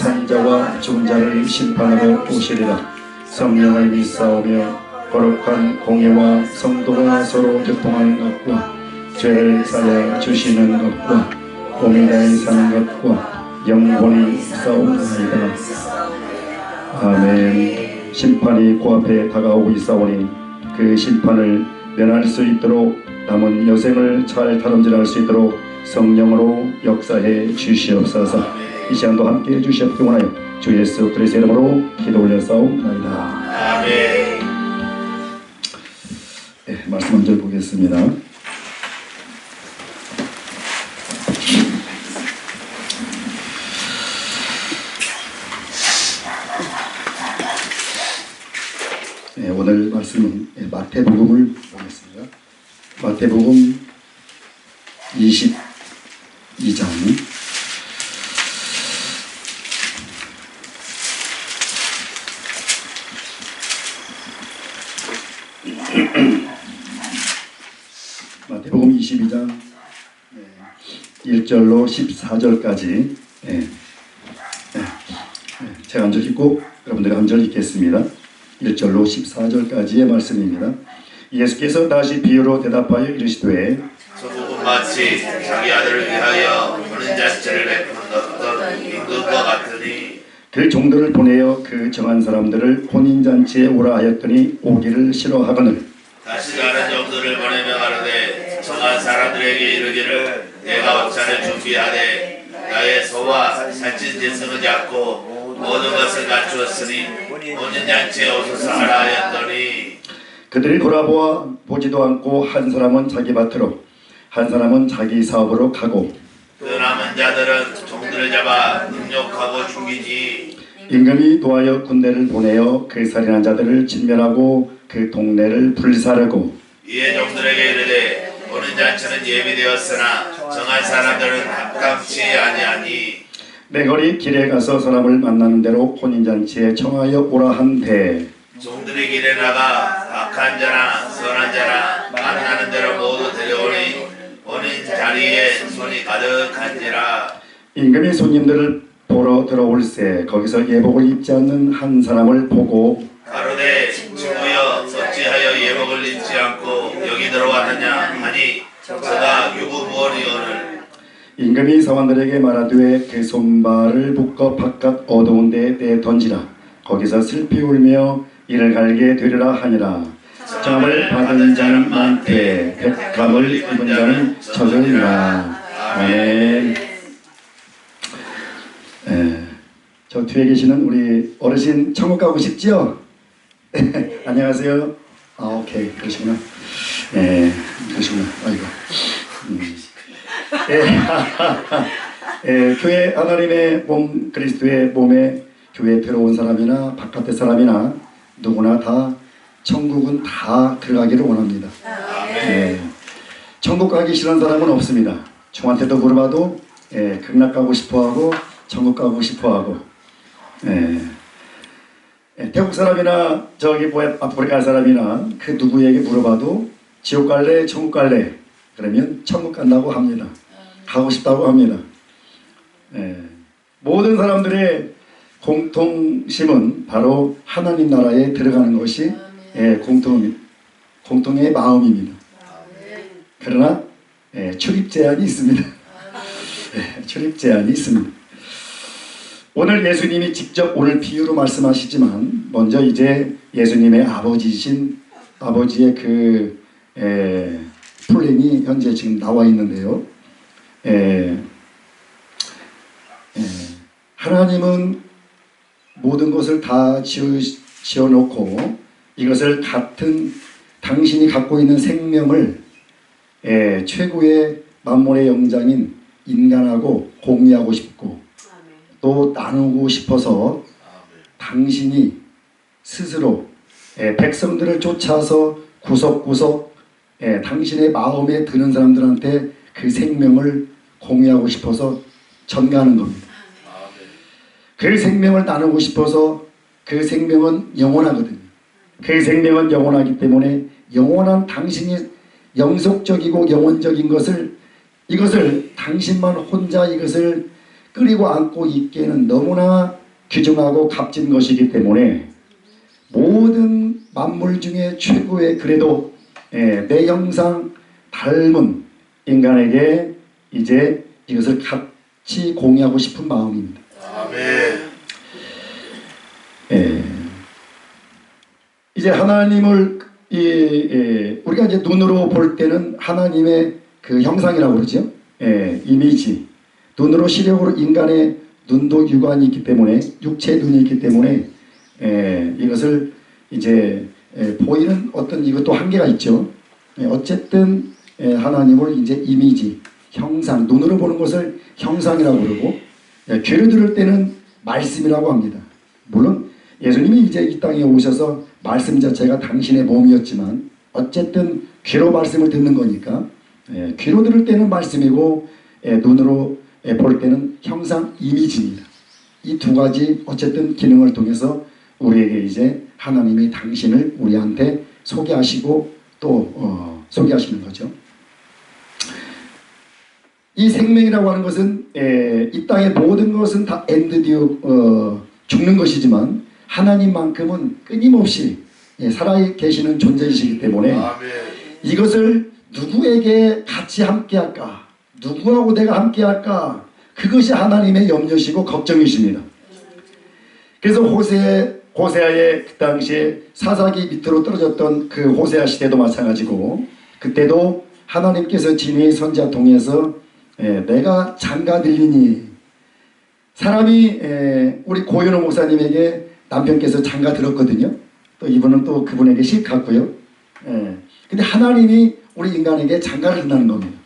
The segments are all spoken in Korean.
산자와 중자를 심판하러 오시리라. 성령을 믿사오며 거룩한 공예와 성도가 서로 교통하는 것과 죄를 사려 주시는 것과 오미다에 사는 것과 영원히 싸우나이다. 아멘. 심판이 코앞에 다가오고 있사오니 그 심판을 면할 수 있도록 남은 여생을 잘 다름질할 수 있도록 성령으로 역사해 주시옵소서. 이 시간도 함께 해주시옵기 원하여 주 예수 그리스도의 이름으로 기도 올려싸옵나이다. 아멘. 네, 말씀 먼저 보겠습니다. 네, 오늘 말씀은 마태복음을 보겠습니다. 마태복음 22장 마태복음 22장 1절로 14절까지 제가 한 절 읽고 여러분들이 한 절 읽겠습니다. 1절로 14절까지의 말씀입니다. 예수께서 다시 비유로 대답하여 이르시되 소국은 마치 자기 아들을 위하여 혼인잔치를 베푸는 임금과 같으니 그 종들을 보내어 그 정한 사람들을 혼인잔치에 오라 하였더니 오기를 싫어하거늘 다시 다른 종들을 보내며 가로되 정한 사람들에게 이르기를 내가 옷차를 준비하되 나의 소와 살찐 짐승을 잡고 모든 것을 갖추었으니 혼인잔치에 오소서 하라 하였더니 그들이 돌아보아 보지도 않고 한 사람은 자기 밭으로 한 사람은 자기 사업으로 가고 그 남은 자들은 종들을 잡아 능욕하고 죽이니 임금이 노하여 군대를 보내어 그 살인한 자들을 진멸하고 그 동네를 불사르고 이에 종들에게 이르되 혼인잔치는 예비되었으나 정한 사람들은 합당치 아니하니 내 거리 길에 가서 사람을 만나는 대로 혼인잔치에 청하여 오라 한대 종들이 길에 나가 악한 자나 선한 자나 만나는 대로 모두 데려오니 혼인 자리에 손이 가득한지라. 임금이 손님들을 보러 들어올세 거기서 예복을 입지 않는 한 사람을 보고 가로되 주여 어찌하여 예복을 입지 않고 여기 들어왔느냐 하니 저가 유부무원이오늘. 임금이 사원들에게 말하되 그 손발을 묶어 바깥 어두운 데에 내던지라. 거기서 슬피 울며 이를 갈게 되리라 하니라. 점을 받은 자는 많되 백감을 입은 자는 적으리라. 아멘. 저 뒤에 계시는 우리 어르신 천국 가고 싶지요? 안녕하세요. 아, 오케이. 그러시구나. 그러시구나. 아이고. 교회 하나님의 몸 그리스도의 몸에 교회에 들어온 사람이나 바깥의 사람이나 누구나 다 천국은 다 들어가기를 원합니다. 천국 가기 싫은 사람은 없습니다. 저한테도 물어봐도 극락 가고 싶어하고 천국 가고 싶어하고 태국 사람이나 저기 아프리카 사람이나 그 누구에게 물어봐도 지옥 갈래 천국 갈래 그러면 천국 간다고 합니다. 가고 싶다고 합니다. 모든 사람들의 공통심은 바로 하나님 나라에 들어가는 것이 공통의 마음입니다. 그러나 출입 제한이 있습니다. 출입 제한이 있습니다. 오늘 예수님이 직접 오늘 비유로 말씀하시지만 먼저 이제 예수님의 아버지이신 아버지의 그 플랜이 현재 지금 나와 있는데요. 하나님은 모든 것을 다 지어놓고 이것을 같은 당신이 갖고 있는 생명을 최고의 만물의 영장인 인간하고 공유하고 싶고 또 나누고 싶어서 당신이 스스로 백성들을 쫓아서 구석구석 당신의 마음에 드는 사람들한테 그 생명을 공유하고 싶어서 전가하는 겁니다. 그 생명을 나누고 싶어서 그 생명은 영원하거든요. 그 생명은 영원하기 때문에 영원한 당신이 영속적이고 영원적인 것을 이것을 당신만 혼자 이것을 끌이고 안고 있기에는 너무나 귀중하고 값진 것이기 때문에 모든 만물 중에 최고의 그래도 내 형상 닮은 인간에게 이제 이것을 같이 공유하고 싶은 마음입니다. 아멘. 이제 하나님을 우리가 이제 눈으로 볼 때는 하나님의 그 형상이라고 그러죠. 이미지. 눈으로 시력으로 인간의 눈도 유관이 있기 때문에 육체의 눈이 있기 때문에 이것을 이제 보이는 어떤 이것도 한계가 있죠. 어쨌든 하나님을 이제 이미지, 형상, 눈으로 보는 것을 형상이라고 그러고 귀로 들을 때는 말씀이라고 합니다. 물론 예수님이 이제 이 땅에 오셔서 말씀 자체가 당신의 몸이었지만 어쨌든 귀로 말씀을 듣는 거니까 귀로 들을 때는 말씀이고 눈으로 볼 때는 형상 이미지입니다. 이 두 가지 어쨌든 기능을 통해서 우리에게 이제 하나님이 당신을 우리한테 소개하시고 또 소개하시는 거죠. 이 생명이라고 하는 것은 이 땅의 모든 것은 다 엔드디오 죽는 것이지만 하나님만큼은 끊임없이 살아 계시는 존재이시기 때문에 아멘. 이것을 누구에게 같이 함께할까? 누구하고 내가 함께할까? 그것이 하나님의 염려시고 걱정이십니다. 그래서 호세아의 그 당시에 사사기 밑으로 떨어졌던 그 호세아 시대도 마찬가지고 그때도 하나님께서 진의 선지자 통해서 내가 장가 들리니 사람이 우리 고현호 목사님에게 남편께서 장가 들었거든요. 또 이분은 또 그분에게 실 갔고요. 근데 하나님이 우리 인간에게 장가를 든다는 겁니다.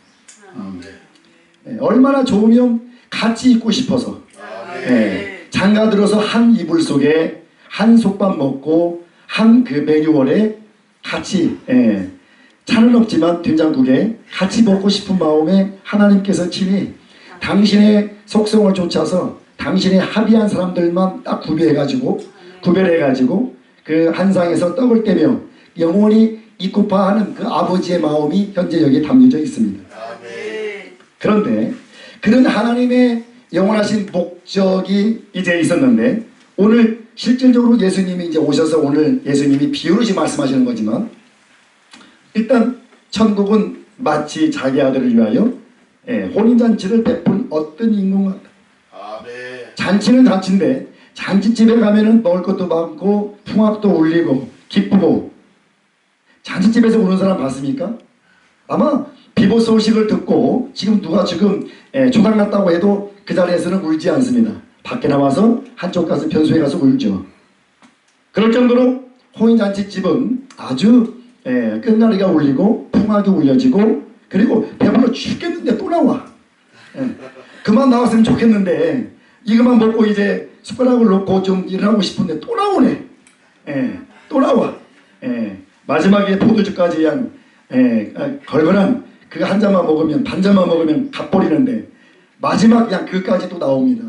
얼마나 좋으면 같이 있고 싶어서 장가 들어서 한 이불 속에 한 솥밥 먹고 한 그 메뉴얼에 같이 차는 없지만 된장국에 같이 먹고 싶은 마음에 하나님께서 친히 당신의 속성을 쫓아서 당신의 합의한 사람들만 딱 구별해가지고 그 한상에서 떡을 떼며 영원히 이쿠파하는 그 아버지의 마음이 현재 여기에 담겨져 있습니다. 그런데 그런 하나님의 영원하신 목적이 이제 있었는데 오늘 실질적으로 예수님이 이제 오셔서 오늘 예수님이 비유로 지금 말씀하시는 거지만 일단 천국은 마치 자기 아들을 위하여 혼인잔치를 베푼 어떤 인공 같다. 잔치는 잔치인데 잔치집에 가면은 먹을 것도 많고 풍악도 울리고 기쁘고 잔치집에서 우는 사람 봤습니까? 아마 비보 소식을 듣고 지금 누가 지금 초당 났다고 해도 그 자리에서는 울지 않습니다. 밖에 나와서 한쪽 가서 변소에 가서 울죠. 그럴 정도로 혼인잔치집은 아주 끝나리가 울리고 풍악이 울려지고 그리고 배불러 죽겠는데 또 나와. 그만 나왔으면 좋겠는데 이것만 먹고 이제 숟가락을 놓고 좀 일하고 싶은데 또 나오네. 또 나와. 마지막에 포도주까지 그냥 걸걸한 그 한 잔만 먹으면 반 잔만 먹으면 갚버리는데 마지막 그냥 그까지 또 나옵니다.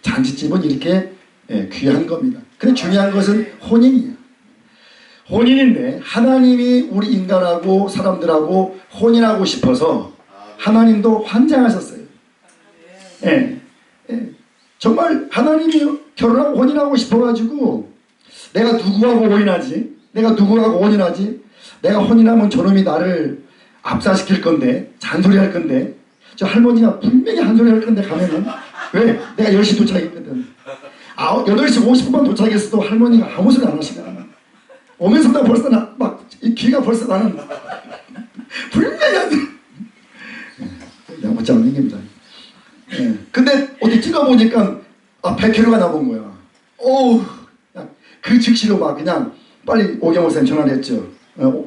잔치집은 이렇게 귀한 겁니다. 근데 중요한 것은 혼인이야. 혼인인데 하나님이 우리 인간하고 사람들하고 혼인하고 싶어서 하나님도 환장하셨어요. 정말 하나님이 결혼하고 혼인하고 싶어가지고 내가 누구하고 혼인하지? 내가 누구하고 혼인하지? 내가 혼인하면 저놈이 나를 압사시킬 건데 잔소리 할 건데 저 할머니가 분명히 한 소리 할 건데 가면은 왜? 내가 10시 도착했거든. 8시 50분만 도착했어도 할머니가 아무 소리 안 하시거든. 오면서도 벌써 막 이 귀가 벌써 나는 분명히 안 돼. 내가 못 잡는 얘기입니다. 근데 어디 찍어보니까 100km가 남은 거야. 어우, 그 즉시로 막 그냥 빨리 오경호 쌤 전화를 했죠.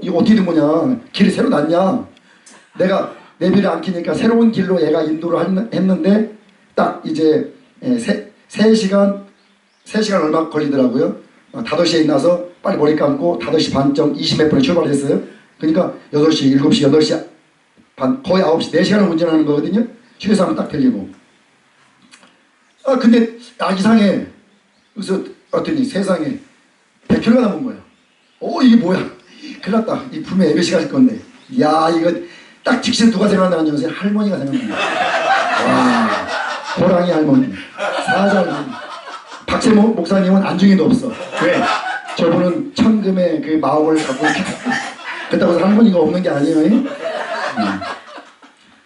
이거 어떻게 된 거냐? 길이 새로 났냐? 내가 내비를 안 키니까 새로운 길로 얘가 인도를 했는데 딱 이제 3시간 얼마 걸리더라고요. 5시에 일어나서 빨리 머리 감고 5시 반쯤 20몇 분에 출발했어요. 그러니까 8시, 7시, 8시 반, 거의 9시, 4시간을 운전하는 거거든요. 휴게소하면 딱 들리고. 근데 이상해. 그래서 어떠니 세상에 100km가 남은 거야. 이게 뭐야? 큰일 났다. 이 분명히 MBC 갈 건데. 야, 이거 딱 직신 누가 생각나는지 할머니가 생각나. 와, 호랑이 할머니, 사자 할머니. 박세모 목사님은 안중에도 없어. 왜? 저분은 천금의 그 마음을 갖고 있기 때문에. 그렇다고 해서 할머니가 없는 게 아니에요.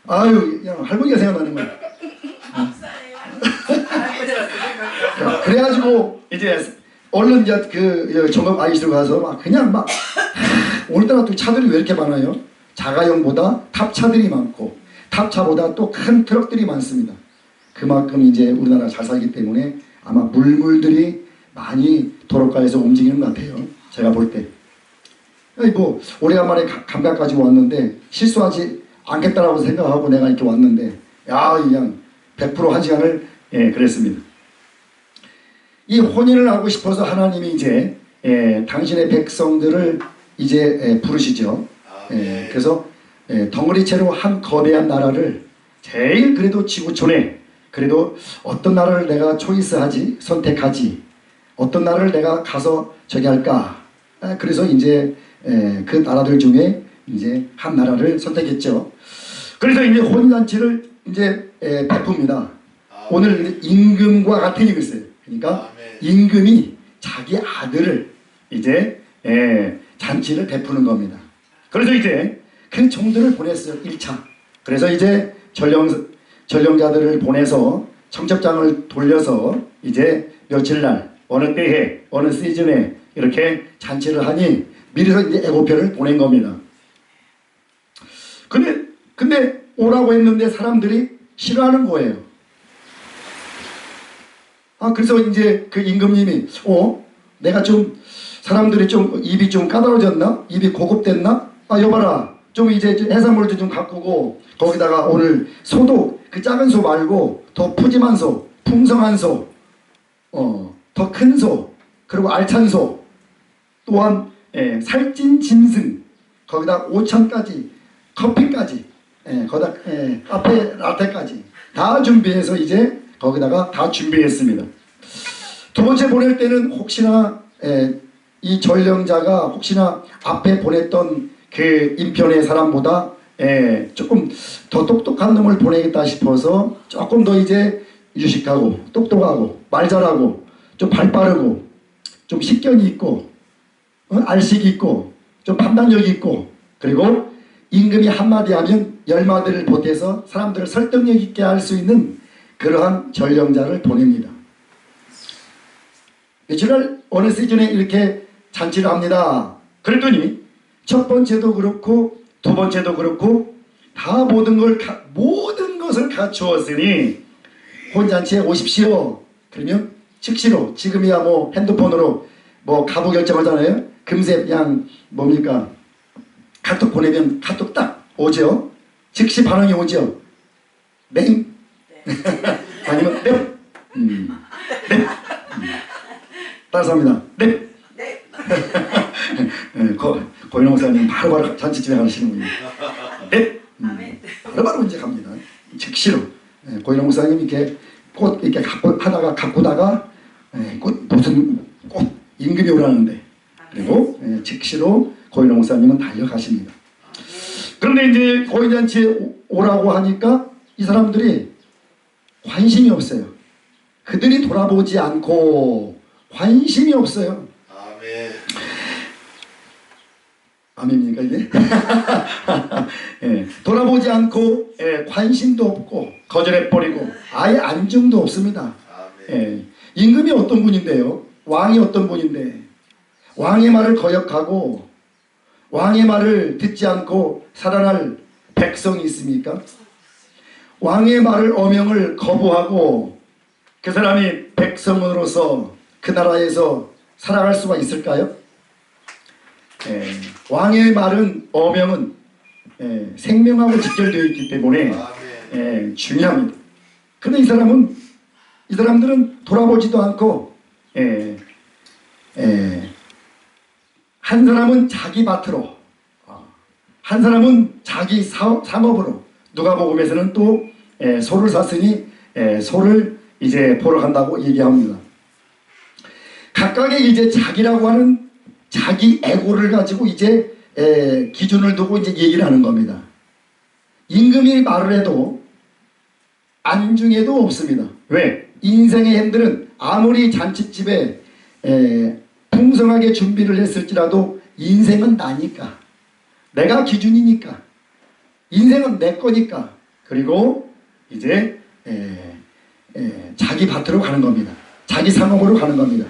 아유, 그냥 할머니가 생각나는 거야. 그래가지고 이제 얼른 이제 그 정업 IC로 가서 막 그냥 막 오늘따라 또 차들이 왜 이렇게 많아요? 자가용보다 탑차들이 많고 탑차보다 또 큰 트럭들이 많습니다. 그만큼 이제 우리나라 잘 살기 때문에 아마 물물들이 많이 도로가에서 움직이는 것 같아요. 제가 볼 때. 뭐 오래간만에 감각 가지고 왔는데 실수하지 않겠다라고 생각하고 내가 이렇게 왔는데 야 그냥 100% 1시간을 그랬습니다. 이 혼인을 하고 싶어서 하나님이 이제 당신의 백성들을 이제 부르시죠. 그래서 덩어리채로 한 거대한 나라를 제일 그래도 지구촌에 그래도 어떤 나라를 내가 초이스하지 선택하지 어떤 나라를 내가 가서 저기 할까 그래서 이제 그 나라들 중에 이제 한 나라를 선택했죠. 그래서 이제 혼인잔치를 이제 베풉니다. 오늘 임금과 같은 일을 써요. 그러니까 임금이 자기 아들을 이제 잔치를 베푸는 겁니다. 그래서 이제 그 종들을 보냈어요. 1차. 그래서 이제 전령자들을 보내서 청첩장을 돌려서 이제 며칠 날 어느 때에 어느 시즌에 이렇게 잔치를 하니 미리서 이제 예고편을 보낸 겁니다. 근데 오라고 했는데 사람들이 싫어하는 거예요. 그래서 이제 그 임금님이 내가 좀 사람들이 좀 입이 좀 까다로워졌나? 입이 고급됐나? 여봐라. 좀 이제 해산물도 좀 가꾸고 거기다가 오늘 소도 그 작은 소 말고 더 푸짐한 소, 풍성한 소, 더 큰 소, 그리고 알찬 소, 또한 살찐 짐승, 거기다 오찬까지, 커피까지, 거기다 카페 라떼까지 다 준비해서 이제 거기다가 다 준비했습니다. 두 번째 보낼 때는 혹시나 이 전령자가 혹시나 앞에 보냈던 그 인편의 사람보다 조금 더 똑똑한 놈을 보내겠다 싶어서 조금 더 이제 유식하고 똑똑하고 말 잘하고 좀 발 빠르고 좀 식견이 있고 알식이 있고 좀 판단력이 있고 그리고 임금이 한마디 하면 10마디를 보태서 사람들을 설득력 있게 할 수 있는 그러한 전령자를 보냅니다. 며칠날 어느 시즌에 이렇게 잔치를 합니다. 그랬더니 첫 번째도 그렇고 두 번째도 그렇고 다 모든 것을 갖추었으니 혼잔치에 오십시오. 그러면 즉시로 지금이야 뭐 핸드폰으로 뭐 가부 결정하잖아요. 금세 그냥 뭡니까 카톡 보내면 카톡 딱 오죠. 즉시 반응이 오죠. 네. 아니면 네. 네. 따라서 네. 네. 고인호 목사님 바로바로 잔치집에 가시는군요. 네. 바로바로 이제 갑니다. 즉시로. 고인호 목사님 이렇게 꽃 이렇게 가꾸다가 무슨 꽃 임금이 오라는데 그리고 즉시로 고인호 목사님은 달려가십니다. 그런데 이제 고인잔치에 오라고 하니까 이 사람들이 관심이 없어요. 그들이 돌아보지 않고 관심이 없어요. 아멘. 아멘입니까 이게? 돌아보지 않고 관심도 없고 거절해버리고 아예 안중도 없습니다. 임금이 어떤 분인데요? 왕이 어떤 분인데 왕의 말을 거역하고 왕의 말을 듣지 않고 살아날 백성이 있습니까? 왕의 말을 어명을 거부하고 그 사람이 백성으로서 그 나라에서 살아갈 수가 있을까요? 왕의 말은 어명은 생명하고 직결되어 있기 때문에 중요합니다. 근데 이 사람들은 돌아보지도 않고 한 사람은 자기 밭으로 한 사람은 자기 상업으로 누가복음에서는 또 소를 샀으니 소를 이제 보러 간다고 얘기합니다. 각각의 이제 자기라고 하는 자기 에고를 가지고 이제 기준을 두고 이제 얘기를 하는 겁니다. 임금이 말을 해도 안중에도 없습니다. 왜? 인생의 힘들은 아무리 잔칫집에 풍성하게 준비를 했을지라도 인생은 나니까, 내가 기준이니까, 인생은 내 거니까, 그리고 이제 자기 밭으로 가는 겁니다. 자기 상업으로 가는 겁니다.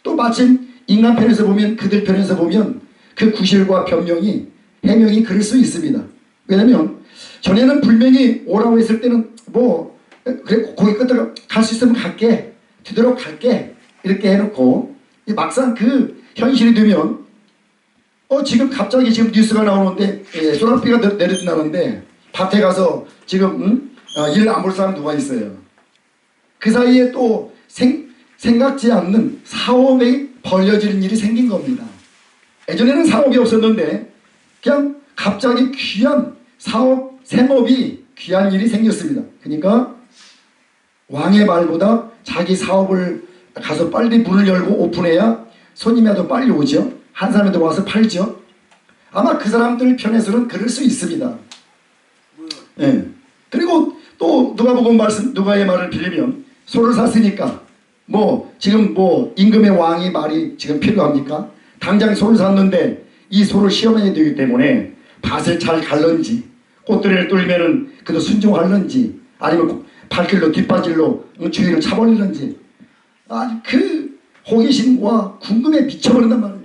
또 마침 인간 편에서 보면, 그들 편에서 보면 그 구실과 변명이, 해명이 그럴 수 있습니다. 왜냐면 전에는 분명히 오라고 했을 때는 뭐 그래, 거기 끝으로 갈 수 있으면 갈게, 되도록 갈게, 이렇게 해놓고 막상 그 현실이 되면 지금 갑자기 지금 뉴스가 나오는데 소나비가 내려진다는데 밭에 가서 지금 일 안 볼 사람 누가 있어요? 그 사이에 또 생각지 않는 사업이 벌려지는 일이 생긴 겁니다. 예전에는 사업이 없었는데 그냥 갑자기 귀한 사업, 생업이 귀한 일이 생겼습니다. 그러니까 왕의 말보다 자기 사업을 가서 빨리 문을 열고 오픈해야 손님이라도 빨리 오죠. 한 사람이 와서 팔죠. 아마 그 사람들 편에서는 그럴 수 있습니다. 예. 그리고 또 누가의 말을 빌리면 소를 샀으니까 뭐 지금 뭐 임금의 왕의 말이 지금 필요합니까? 당장 소를 샀는데 이 소를 시험해야 되기 때문에 밭을 잘 갈는지, 꽃들을 뚫으면은 그도 순종하는지, 아니면 발길로 뒷바질로 주위를 차버리는지, 그 호기심과 궁금에 미쳐버린단 말이에요.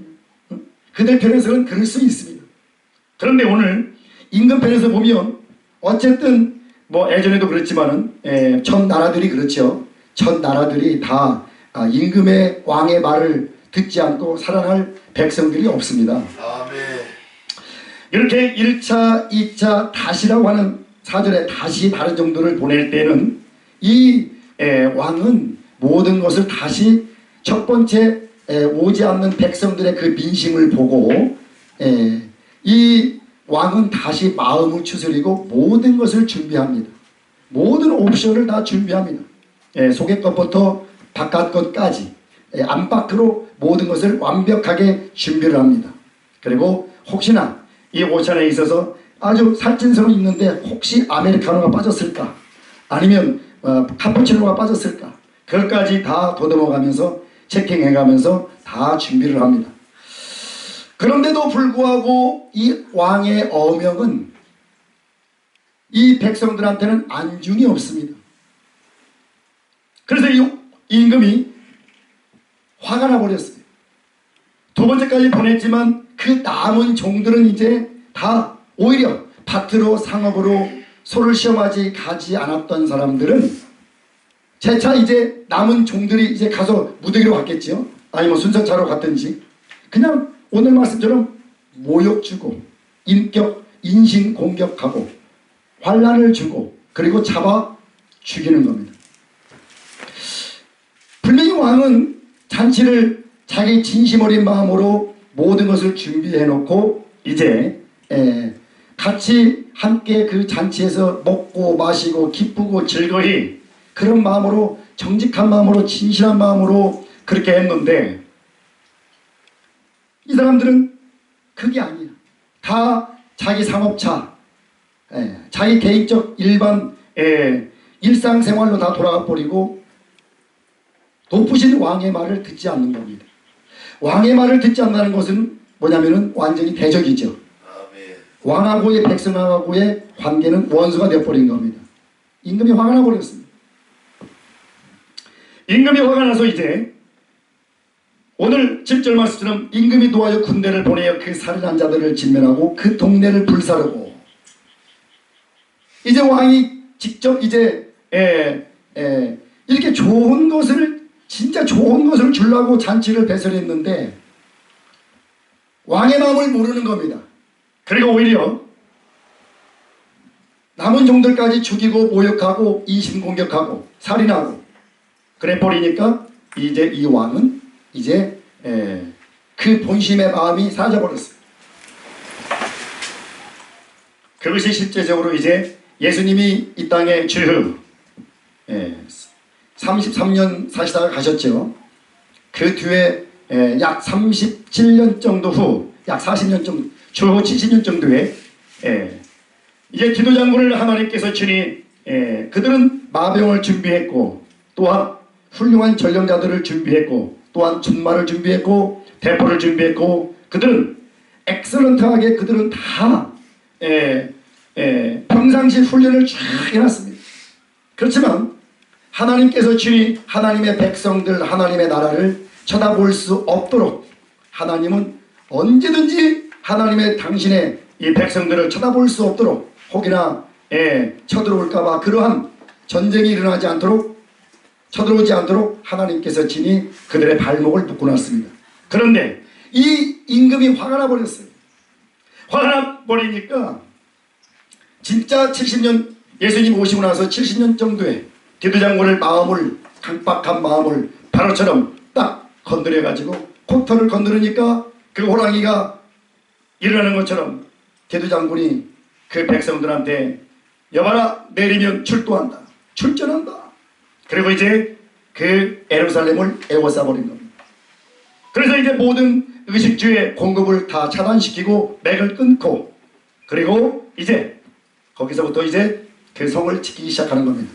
그들 편에서는 그럴 수 있습니다. 그런데 오늘 임금 편에서 보면 어쨌든 뭐 예전에도 그랬지만은 전 나라들이 그렇죠. 전 나라들이 다 임금의 왕의 말을 듣지 않고 살아날 백성들이 없습니다. 아멘. 이렇게 1차, 2차 다시라고 하는 사절에 다시 다른 정도를 보낼 때는 이 왕은 모든 것을 다시 첫 번째 오지 않는 백성들의 그 민심을 보고 이 왕은 다시 마음을 추스리고 모든 것을 준비합니다. 모든 옵션을 다 준비합니다. 속의 것부터 바깥 것까지 안팎으로 모든 것을 완벽하게 준비를 합니다. 그리고 혹시나 이 오찬에 있어서 아주 살찐성은 있는데 혹시 아메리카노가 빠졌을까, 아니면 카푸치노가 빠졌을까, 그것까지 다 더듬어가면서 체킹해가면서 다 준비를 합니다. 그런데도 불구하고 이 왕의 어명은 이 백성들한테는 안중이 없습니다. 그래서 이 임금이 화가 나버렸어요. 두 번째까지 보냈지만 그 남은 종들은 이제 다 오히려 밭으로 상업으로 소를 시험하지 가지 않았던 사람들은 재차 이제 남은 종들이 이제 가서 무더기로 갔겠지요. 아니면 순서차로 갔든지 그냥 오늘 말씀처럼 모욕 주고 인신 공격하고 환난을 주고 그리고 잡아 죽이는 겁니다. 분명히 왕은 잔치를 자기 진심 어린 마음으로 모든 것을 준비해 놓고 이제 같이 함께 그 잔치에서 먹고 마시고 기쁘고 즐거이 그런 마음으로, 정직한 마음으로, 진실한 마음으로 그렇게 했는데 이 사람들은 그게 아니야. 다 자기 상업차, 자기 개인적 일반 일상생활로 다 돌아가 버리고 높으신 왕의 말을 듣지 않는 겁니다. 왕의 말을 듣지 않는다는 것은 뭐냐면은 완전히 대적이죠. 왕하고의 백성하고의 관계는 원수가 되어버린 겁니다. 임금이 화가 나버렸습니다. 임금이 화가 나서 이제 오늘 7절 말씀처럼 임금이 노하여 군대를 보내어 그 살인한 자들을 진멸하고 그 동네를 불사르고, 이제 왕이 직접 이제 이렇게 좋은 것을, 진짜 좋은 것을 주려고 잔치를 배설했는데 왕의 마음을 모르는 겁니다. 그리고 오히려 남은 종들까지 죽이고 모욕하고 인신공격하고 살인하고 그래 버리니까 이제 이 왕은 이제 그 본심의 마음이 사라져버렸어요. 그것이 실제적으로 이제 예수님이 이 땅에 주후 33년 사시다가 가셨죠. 그 뒤에 약 37년 정도 후, 약 40년 정도, 주후 70년 정도에 이제 기도장군을 하나님께서 주니 그들은 마병을 준비했고 또한 훌륭한 전령자들을 준비했고 또한 준마를 준비했고 대포를 준비했고 그들은 엑셀런트하게 그들은 다 평상시 훈련을 쫙 해놨습니다. 그렇지만 하나님께서 친히 하나님의 백성들 하나님의 나라를 쳐다볼 수 없도록 하나님은 언제든지 하나님의 당신의 이 백성들을 쳐다볼 수 없도록 혹이나 쳐들어올까봐 그러한 전쟁이 일어나지 않도록 쳐들어오지 않도록 하나님께서 친히 그들의 발목을 묶어놨습니다. 그런데 이 임금이 화가 나버렸어요. 화가 나버리니까 진짜 70년 예수님 오시고 나서 70년 정도에 디도장군을 마음을 강박한 마음을 바로처럼 딱 건드려가지고 코털을 건드리니까 그 호랑이가 일어나는 것처럼 디도장군이 그 백성들한테 여봐라 내리면 출도한다 출전한다. 그리고 이제 그 예루살렘을 에워싸버린 겁니다. 그래서 이제 모든 의식주의 공급을 다 차단시키고 맥을 끊고 그리고 이제 거기서부터 이제 그 성을 지키기 시작하는 겁니다.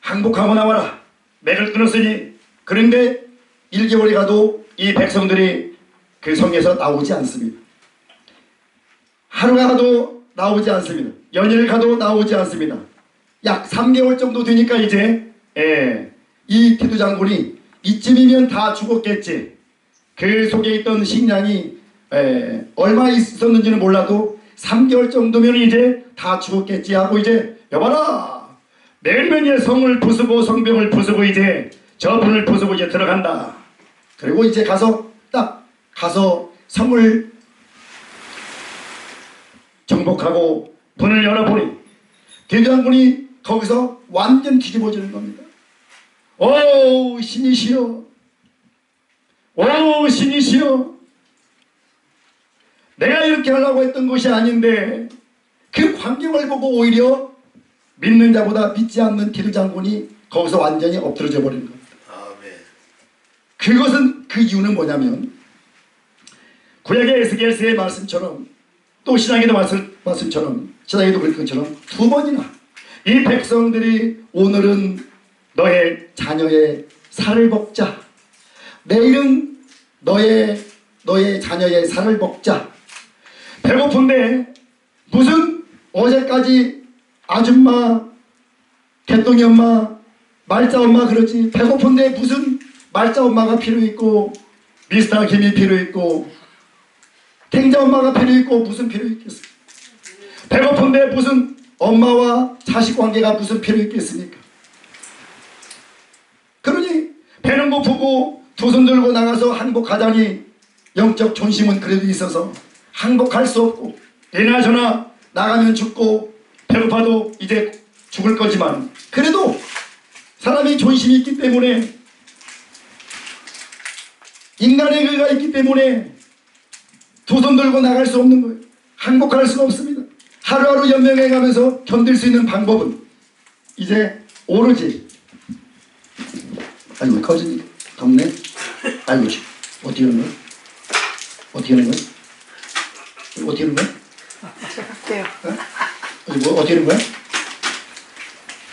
항복하고 나와라. 맥을 끊었으니 그런데 1개월이 가도 이 백성들이 그 성에서 나오지 않습니다. 하루가 가도 나오지 않습니다. 연일 가도 나오지 않습니다. 약 3개월 정도 되니까 이제 이 티두 장군이 이쯤이면 다 죽었겠지. 그 속에 있던 식량이 얼마 있었는지는 몰라도 3개월 정도면 이제 다 죽었겠지 하고 이제 여봐라 내일면 이제 성을 부수고 성벽을 부수고 이제 저 문을 부수고 이제 들어간다. 그리고 이제 가서 딱 가서 성을 정복하고 문을 열어보니 대장군이 거기서 완전 뒤집어지는 겁니다. 오 신이시여 오 신이시여 내가 이렇게 하려고 했던 것이 아닌데 그 광경을 보고 오히려 믿는 자보다 믿지 않는 디도장군이 거기서 완전히 엎드러져 버리는 겁니다. 아멘. 그것은 그 이유는 뭐냐면 구약의 에스겔서의 말씀처럼 또 신약에도 말씀처럼 신약에도 그런 것처럼 두 번이나 이 백성들이 오늘은 너의 자녀의 살을 먹자 내일은 너의 자녀의 살을 먹자 배고픈데 무슨 어제까지 아줌마 개똥이 엄마 말자 엄마 그러지 배고픈데 무슨 말자 엄마가 필요 있고 미스터 김이 필요 있고 탱자 엄마가 필요 있고 무슨 필요 있겠어. 배고픈데 무슨 엄마와 자식 관계가 무슨 필요 있겠습니까. 그러니 배는 고프고 두 손 들고 나가서 항복하자니 영적 존심은 그래도 있어서 항복할 수 없고 이나저나 나가면 죽고 배고파도 이제 죽을 거지만 그래도 사람이 존심이 있기 때문에 인간의 그가 있기 때문에 두 손 들고 나갈 수 없는 거예요. 항복할 수가 없습니다. 하루하루 연명해 가면서 견딜 수 있는 방법은 이제 오로지 아이고 커지니 덥네. 아이고 어떻게 하는 거야? 어떻게 하는 거야? 어떻게 하는 거야? 할게요. 어? 뭐 어떻게 하는 거야?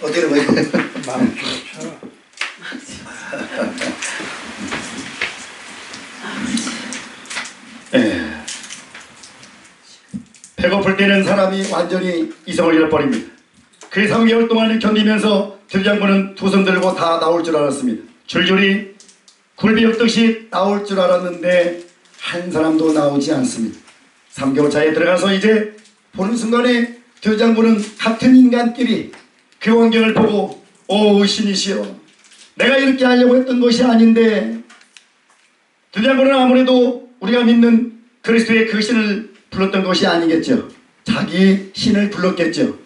어떻게 하는 거야? 마음 펴. 배고플 때는 사람이 완전히 이성을 잃어버립니다. 그 3개월 동안 견디면서 들장군은 두 손 들고 다 나올 줄 알았습니다. 줄줄이 굴비 엮듯이 나올 줄 알았는데 한 사람도 나오지 않습니다. 3개월 차에 들어가서 이제 보는 순간에 들장군은 같은 인간끼리 그 환경을 보고 오 신이시여 내가 이렇게 하려고 했던 것이 아닌데 들장군은 아무래도 우리가 믿는 그리스도의 그 신을 불렀던 것이 아니겠죠. 자기 신을 불렀겠죠.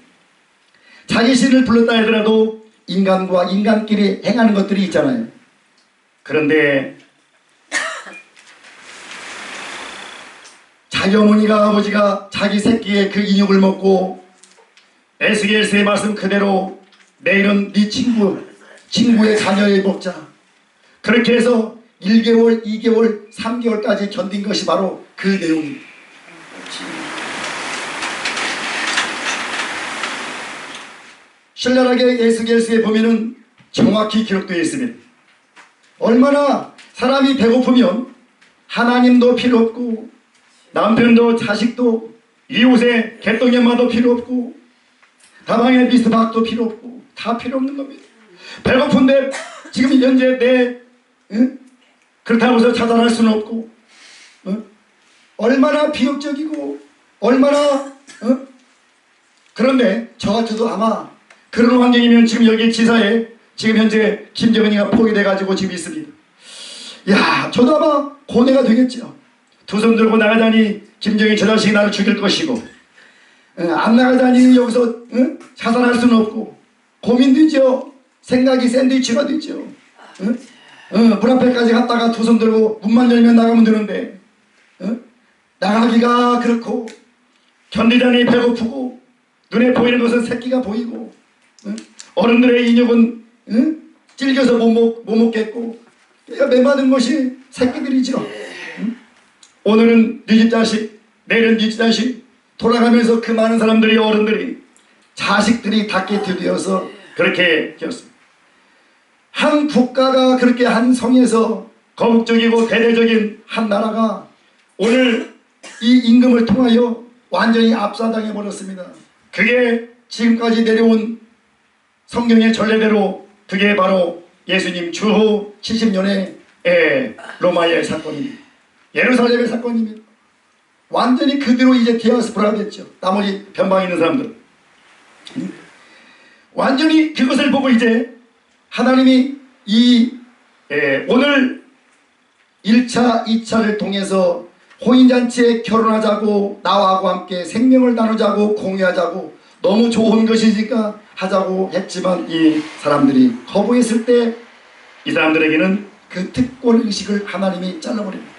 자기 신을 불렀다 하더라도 인간과 인간끼리 행하는 것들이 있잖아요. 그런데 자기 어머니가 아버지가 자기 새끼의 그 인육을 먹고 에스겔서의 말씀 그대로 내일은 네 친구의 자녀의 먹자 그렇게 해서 1개월, 2개월, 3개월까지 견딘 것이 바로 그 내용입니다. 신랄하게 에스겔서에 보면은 정확히 기록되어 있습니다. 얼마나 사람이 배고프면 하나님도 필요 없고 남편도 자식도 이웃의 개똥연마도 필요 없고 다방의 미스박도 필요 없고 다 필요 없는 겁니다. 배고픈데 지금 현재 그렇다고 해서 차단할 수는 없고 얼마나 비극적이고 얼마나 그런데 저 같아도 아마 그런 환경이면 지금 여기 지사에 지금 현재 김정은이가 포위돼 가지고 지금 있습니다. 야, 저도 아마 고뇌가 되겠죠. 두 손 들고 나가자니 김정일 저 자식이 나를 죽일 것이고 안 나가자니 여기서 자살할 수는 없고 고민되죠. 생각이 샌드위치가 되죠. 문 앞에까지 갔다가 두 손 들고 문만 열면 나가면 되는데 나가기가 그렇고 견디자니 배고프고 눈에 보이는 것은 새끼가 보이고 어른들의 인육은 찔겨서 못 먹겠고 매맞은 것이 새끼들이죠. 오늘은 네 집 자식, 내일은 네 집 자식 돌아가면서 그 많은 사람들이 어른들이 자식들이 닭개티 되어서 그렇게 되었습니다. 한 국가가 그렇게 한 성에서 거국적이고 대대적인 한 나라가 오늘 이 임금을 통하여 완전히 압사당해 버렸습니다. 그게 지금까지 내려온 성경의 전례대로 그게 바로 예수님 주후 70년의 로마의 사건입니다. 예루살렘의 사건입니다. 완전히 그대로 이제 디아스포라 됐죠. 나머지 변방에 있는 사람들 완전히 그것을 보고 이제 하나님이 오늘 1차, 2차를 통해서 혼인잔치에 결혼하자고 나하고 함께 생명을 나누자고 공유하자고 너무 좋은 것이니까 하자고 했지만 이 사람들이 거부했을 때 이 사람들에게는 그 특권의식을 하나님이 잘라버립니다.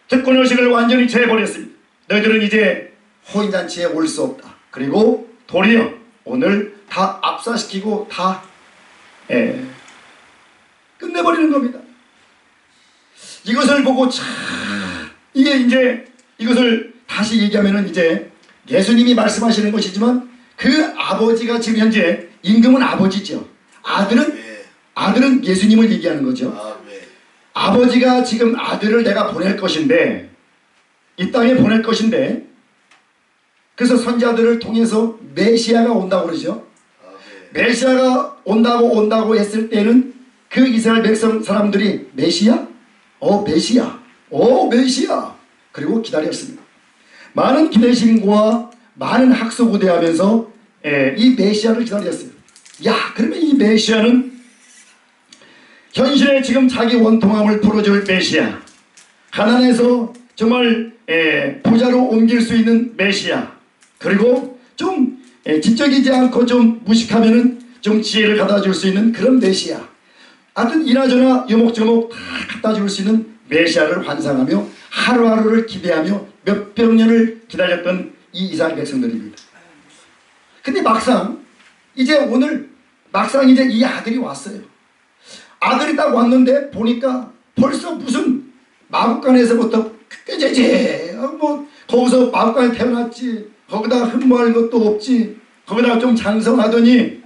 특권의식을 완전히 제해버렸습니다. 너희들은 이제 혼인잔치에 올 수 없다. 그리고 도리어 오늘 다 압사시키고 다 끝내버리는 겁니다. 이것을 보고 참 이게 이제 이것을 다시 얘기하면은 이제 예수님이 말씀하시는 것이지만 그 아버지가 지금 현재 임금은 아버지죠. 아들은 예수님을 얘기하는 거죠. 아버지가 지금 아들을 내가 보낼 것인데 이 땅에 보낼 것인데 그래서 선지자들을 통해서 메시아가 온다고 그러죠. 메시아가 온다고 했을 때는 그 이스라엘 백성 사람들이 메시아? 메시아 그리고 기다렸습니다. 많은 기대심과 많은 학수고대하면서 이 메시아를 기다렸습니다. 야, 그러면 이 메시아는 현실에 지금 자기 원통함을 풀어줄 메시아, 가난해서 정말 부자로 옮길 수 있는 메시아, 그리고 좀 지적이지 않고 좀 무식하면은 좀 지혜를 갖다 줄 수 있는 그런 메시아, 하여튼 이나저나 요목조목 다 갖다 줄 수 있는 메시아를 환상하며 하루하루를 기대하며 몇백 년을 기다렸던 이 이스라엘 백성들입니다. 근데 막상 이제 이 아들이 왔어요. 아들이 딱 왔는데 보니까 벌써 무슨 마국간에서부터 꾀죄죄 거기서 마국간에 태어났지, 거기다 흠모할 것도 없지, 거기다가 좀 장성하더니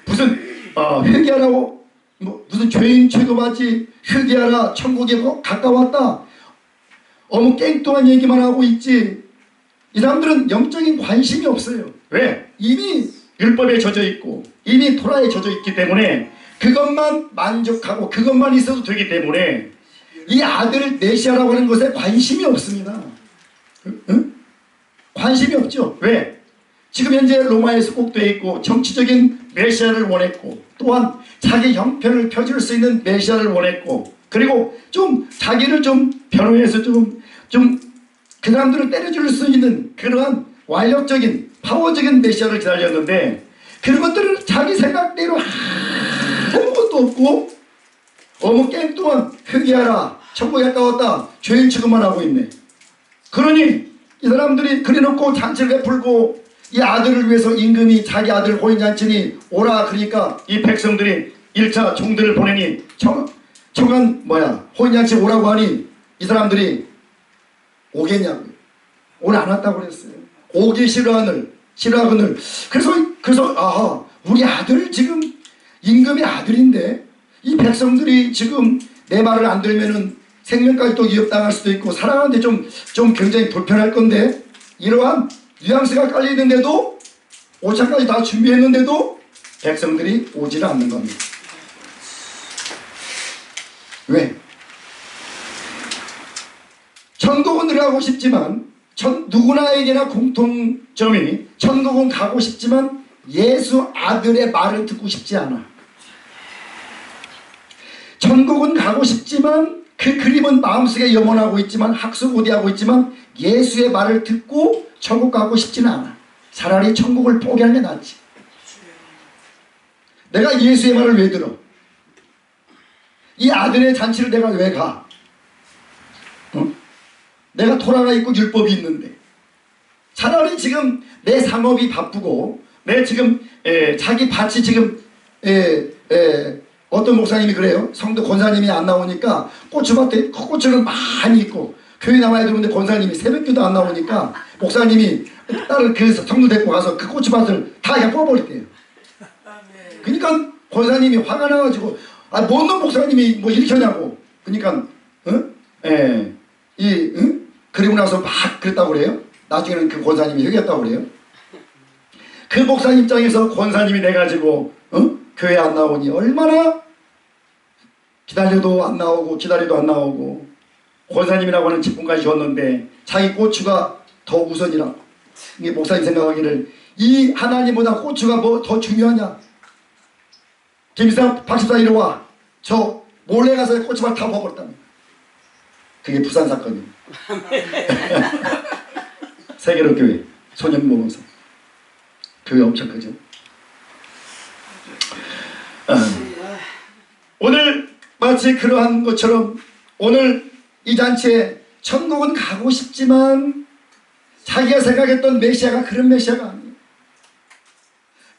무슨 회개하라고 무슨 죄인 취급하지, 회개하라 천국에 가까웠다 어머 깽뚱한 얘기만 하고 있지. 이 사람들은 영적인 관심이 없어요. 왜? 이미 율법에 젖어 있고 이미 토라에 젖어 있기 때문에 그것만 만족하고 그것만 있어도 되기 때문에 이 아들을 메시아라고 하는 것에 관심이 없습니다. 관심이 없죠. 왜? 지금 현재 로마에 수국되어 있고 정치적인 메시아를 원했고 또한 자기 형편을 펴줄 수 있는 메시아를 원했고 그리고 좀 자기를 좀 변호해서 좀 그 사람들을 때려줄 수 있는 그러한 완력적인 파워적인 메시아를 기다렸는데 그런 것들은 자기 생각대로 아무것도 없고 어머 깽뚱한 회개하라 천국에 가까웠다 죄인 취급만 하고 있네. 그러니 이 사람들이 그래놓고 잔치를 베풀고 이 아들을 위해서 임금이 자기 아들 혼인잔치니 오라 그러니까 이 백성들이 1차 종들을 보내니 혼인잔치 오라고 하니 이 사람들이 오겠냐고요. 오늘 안 왔다고 그랬어요. 오기 싫어하는 싫어하거늘. 그래서 아, 우리 아들 지금 임금의 아들인데 이 백성들이 지금 내 말을 안 들면은 생명까지 또 위협당할 수도 있고 사랑하는데 좀 굉장히 불편할 건데, 이러한 뉘앙스가 깔리는데도 오차까지 다 준비했는데도 백성들이 오지를 않는 겁니다. 왜? 천국은 들어가고 싶지만 누구나에게나 공통점이 천국은 가고 싶지만 예수 아들의 말을 듣고 싶지 않아. 천국은 가고 싶지만 그 그림은 마음속에 염원하고 있지만 학수고대하고 있지만 예수의 말을 듣고 천국 가고 싶지는 않아. 차라리 천국을 포기하는 게 낫지. 내가 예수의 말을 왜 들어? 이 아들의 잔치를 내가 왜 가? 내가 토라가 있고 율법이 있는데 차라리 지금 내 상업이 바쁘고 내 지금 자기 밭이 지금 어떤 목사님이 그래요. 성도 권사님이 안 나오니까 고추밭에 고추를 많이 있고 교회 나와야 되는데 권사님이 새벽기도 안 나오니까 목사님이 딸을 그 성도 데리고 가서 그 고추밭을 다 그냥 뽑아버렸대요. 그러니까 권사님이 화가 나가지고 아, 뭔 놈 목사님이 뭐 이렇게 하냐고. 그러니까 그리고 나서 막 그랬다고 그래요. 나중에는 그 권사님이 회개했다고 그래요. 그 목사님 입장에서 권사님이 돼가지고 교회 안 나오니 얼마나 기다려도 안 나오고 기다려도 안 나오고 권사님이라고 하는 직분까지 줬는데 자기 고추가 더 우선이라고. 이게 목사님 생각하기를 이 하나님보다 고추가 뭐 더 중요하냐. 김사 박십사 이리 와. 저 몰래 가서 고추밭 다 먹었답니다. 그게 부산 사건이에요. 세계로 교회 소년보험사 교회 엄청 크죠. 오늘 마치 그러한 것처럼 오늘 이 잔치에 천국은 가고 싶지만 자기가 생각했던 메시아가 그런 메시아가 아니에요.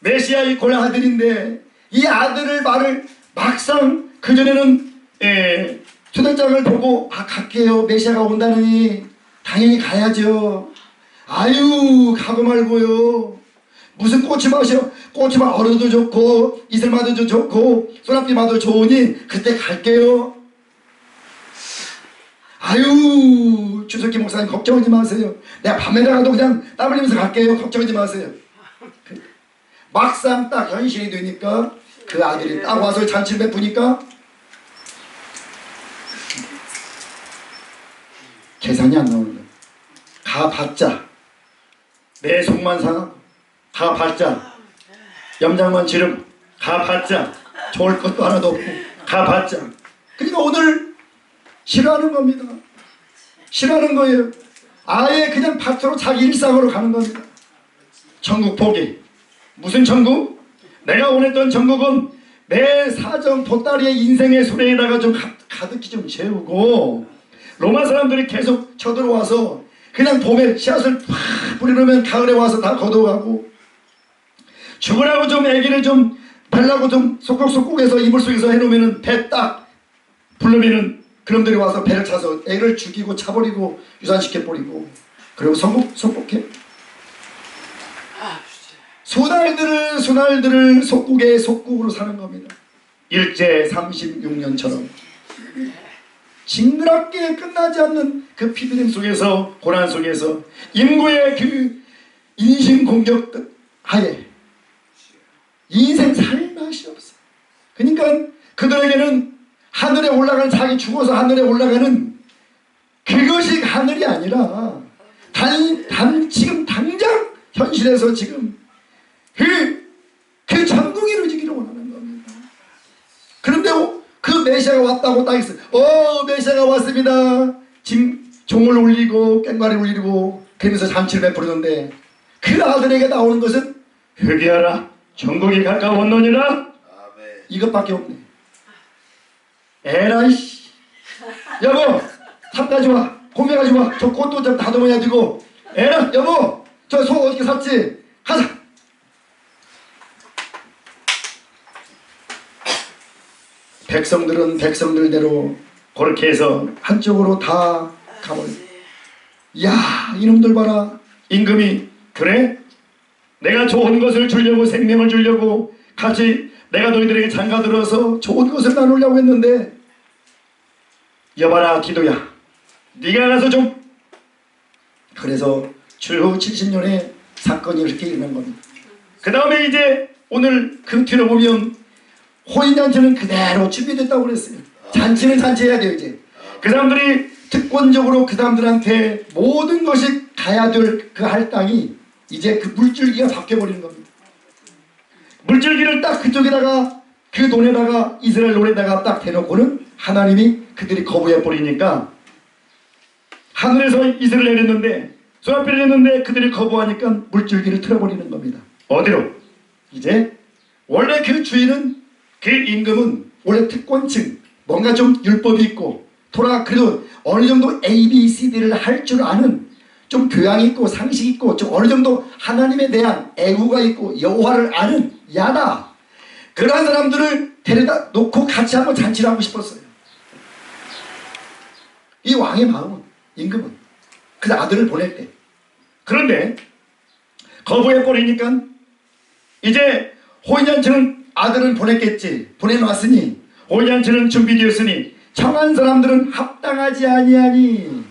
메시아 이 고난 아들인데 이 아들을 말을 막상 그전에는 초대장을 보고 아 갈게요. 메시아가 온다느니 당연히 가야죠. 아유 가고 말고요. 무슨 고추밭이요. 고추밭 얼어도 좋고 이슬마도 좋고 소나비마도 좋으니 그때 갈게요. 아유 주석기 목사님 걱정하지 마세요. 내가 밤에다 가도 그냥 땀 흘리면서 갈게요. 걱정하지 마세요. 막상 딱 현실이 되니까 그 아들이 딱 와서 잔치를 베푸니까 계산이 안 나오는 거예요. 가봤자 내 속만 상하고 가봤자 염장만 지름 가봤자 좋을 것도 하나도 없고 가봤자. 그러니까 오늘 싫어하는 겁니다. 싫어하는 거예요. 아예 그냥 밭으로 자기 일상으로 가는 겁니다. 천국 포기. 무슨 천국? 내가 원했던 천국은 내 사정 보따리의 인생의 수레에다가 좀 가득히 좀 채우고 로마 사람들이 계속 쳐들어와서 그냥 봄에 씨앗을 팍 뿌리려면 가을에 와서 다 걷어가고 죽으라고 좀 애기를 좀 달라고 좀 속국속국해서 이불 속에서 해놓으면은 배 딱 부르면은 그놈들이 와서 배를 차서 애를 죽이고 차버리고 유산시켜버리고 그리고 속국해. 수날들을 속국으로 사는 겁니다. 일제 36년처럼 징그럽게 끝나지 않는 그 피비림 속에서 고난 속에서 인구의 그 인신공격 하에 인생 살 맛이 없어. 그러니까 그들에게는 하늘에 올라가는 자기 죽어서 하늘에 올라가는 그것이 하늘이 아니라 지금 당장 현실에서 지금 그 천국이 이루어지기를 원하는 겁니다. 그런데 그 메시아가 왔다고 딱 있어요. 메시아가 왔습니다. 지금 종을 울리고 꽹과리 울리고 그러면서 잔치를 베푸는데 그 아들에게 나오는 것은 회개하라 천국이 가까웠느니라. 이것밖에 없네. 에라이씨 여보 삽 가져와 고명 가져와 저 꽃도 좀 다듬어야 되고 에라 여보 저 소 어떻게 샀지 가자. 백성들은 백성들대로 그렇게 해서 한쪽으로 다 가버려. 이야 이놈들 봐라. 임금이 그래? 내가 좋은 것을 주려고 생명을 주려고 같이 내가 너희들에게 장가들어서 좋은 것을 나누려고 했는데 여봐라 디도야 네가 가서 좀 그래서 주후 70년에 사건이 이렇게 일어난 겁니다. 그 다음에 이제 오늘 그 뒤로 보면 호인잔치는 그대로 준비됐다고 그랬어요. 잔치는 잔치해야 돼요. 이제 그 사람들이 특권적으로 그 사람들한테 모든 것이 가야 될 그 할당이 이제 그 물줄기가 바뀌어버리는 겁니다. 물줄기를 딱 그쪽에다가 그 돈에다가 이스라엘 돈에다가 딱 대놓고는 하나님이 그들이 거부해버리니까 하늘에서 이슬을 내렸는데 소라피를 냈는데 그들이 거부하니까 물줄기를 틀어버리는 겁니다. 어디로? 이제 원래 그 주인은 그 임금은 원래 특권층 뭔가 좀 율법이 있고 토라 그래도 어느 정도 A, B, C, D를 할 줄 아는 좀 교양 있고 상식 있고 좀 어느 정도 하나님에 대한 애구가 있고 여호와를 아는 야다 그러한 사람들을 데려다 놓고 같이 한번 잔치를 하고 싶었어요. 이 왕의 마음은 임금은 그 아들을 보낼 때 그런데 거부해버리니까 이제 호인잔치는 아들을 보냈겠지 보내놨으니 호인잔치는 준비되었으니 청한 사람들은 합당하지 아니하니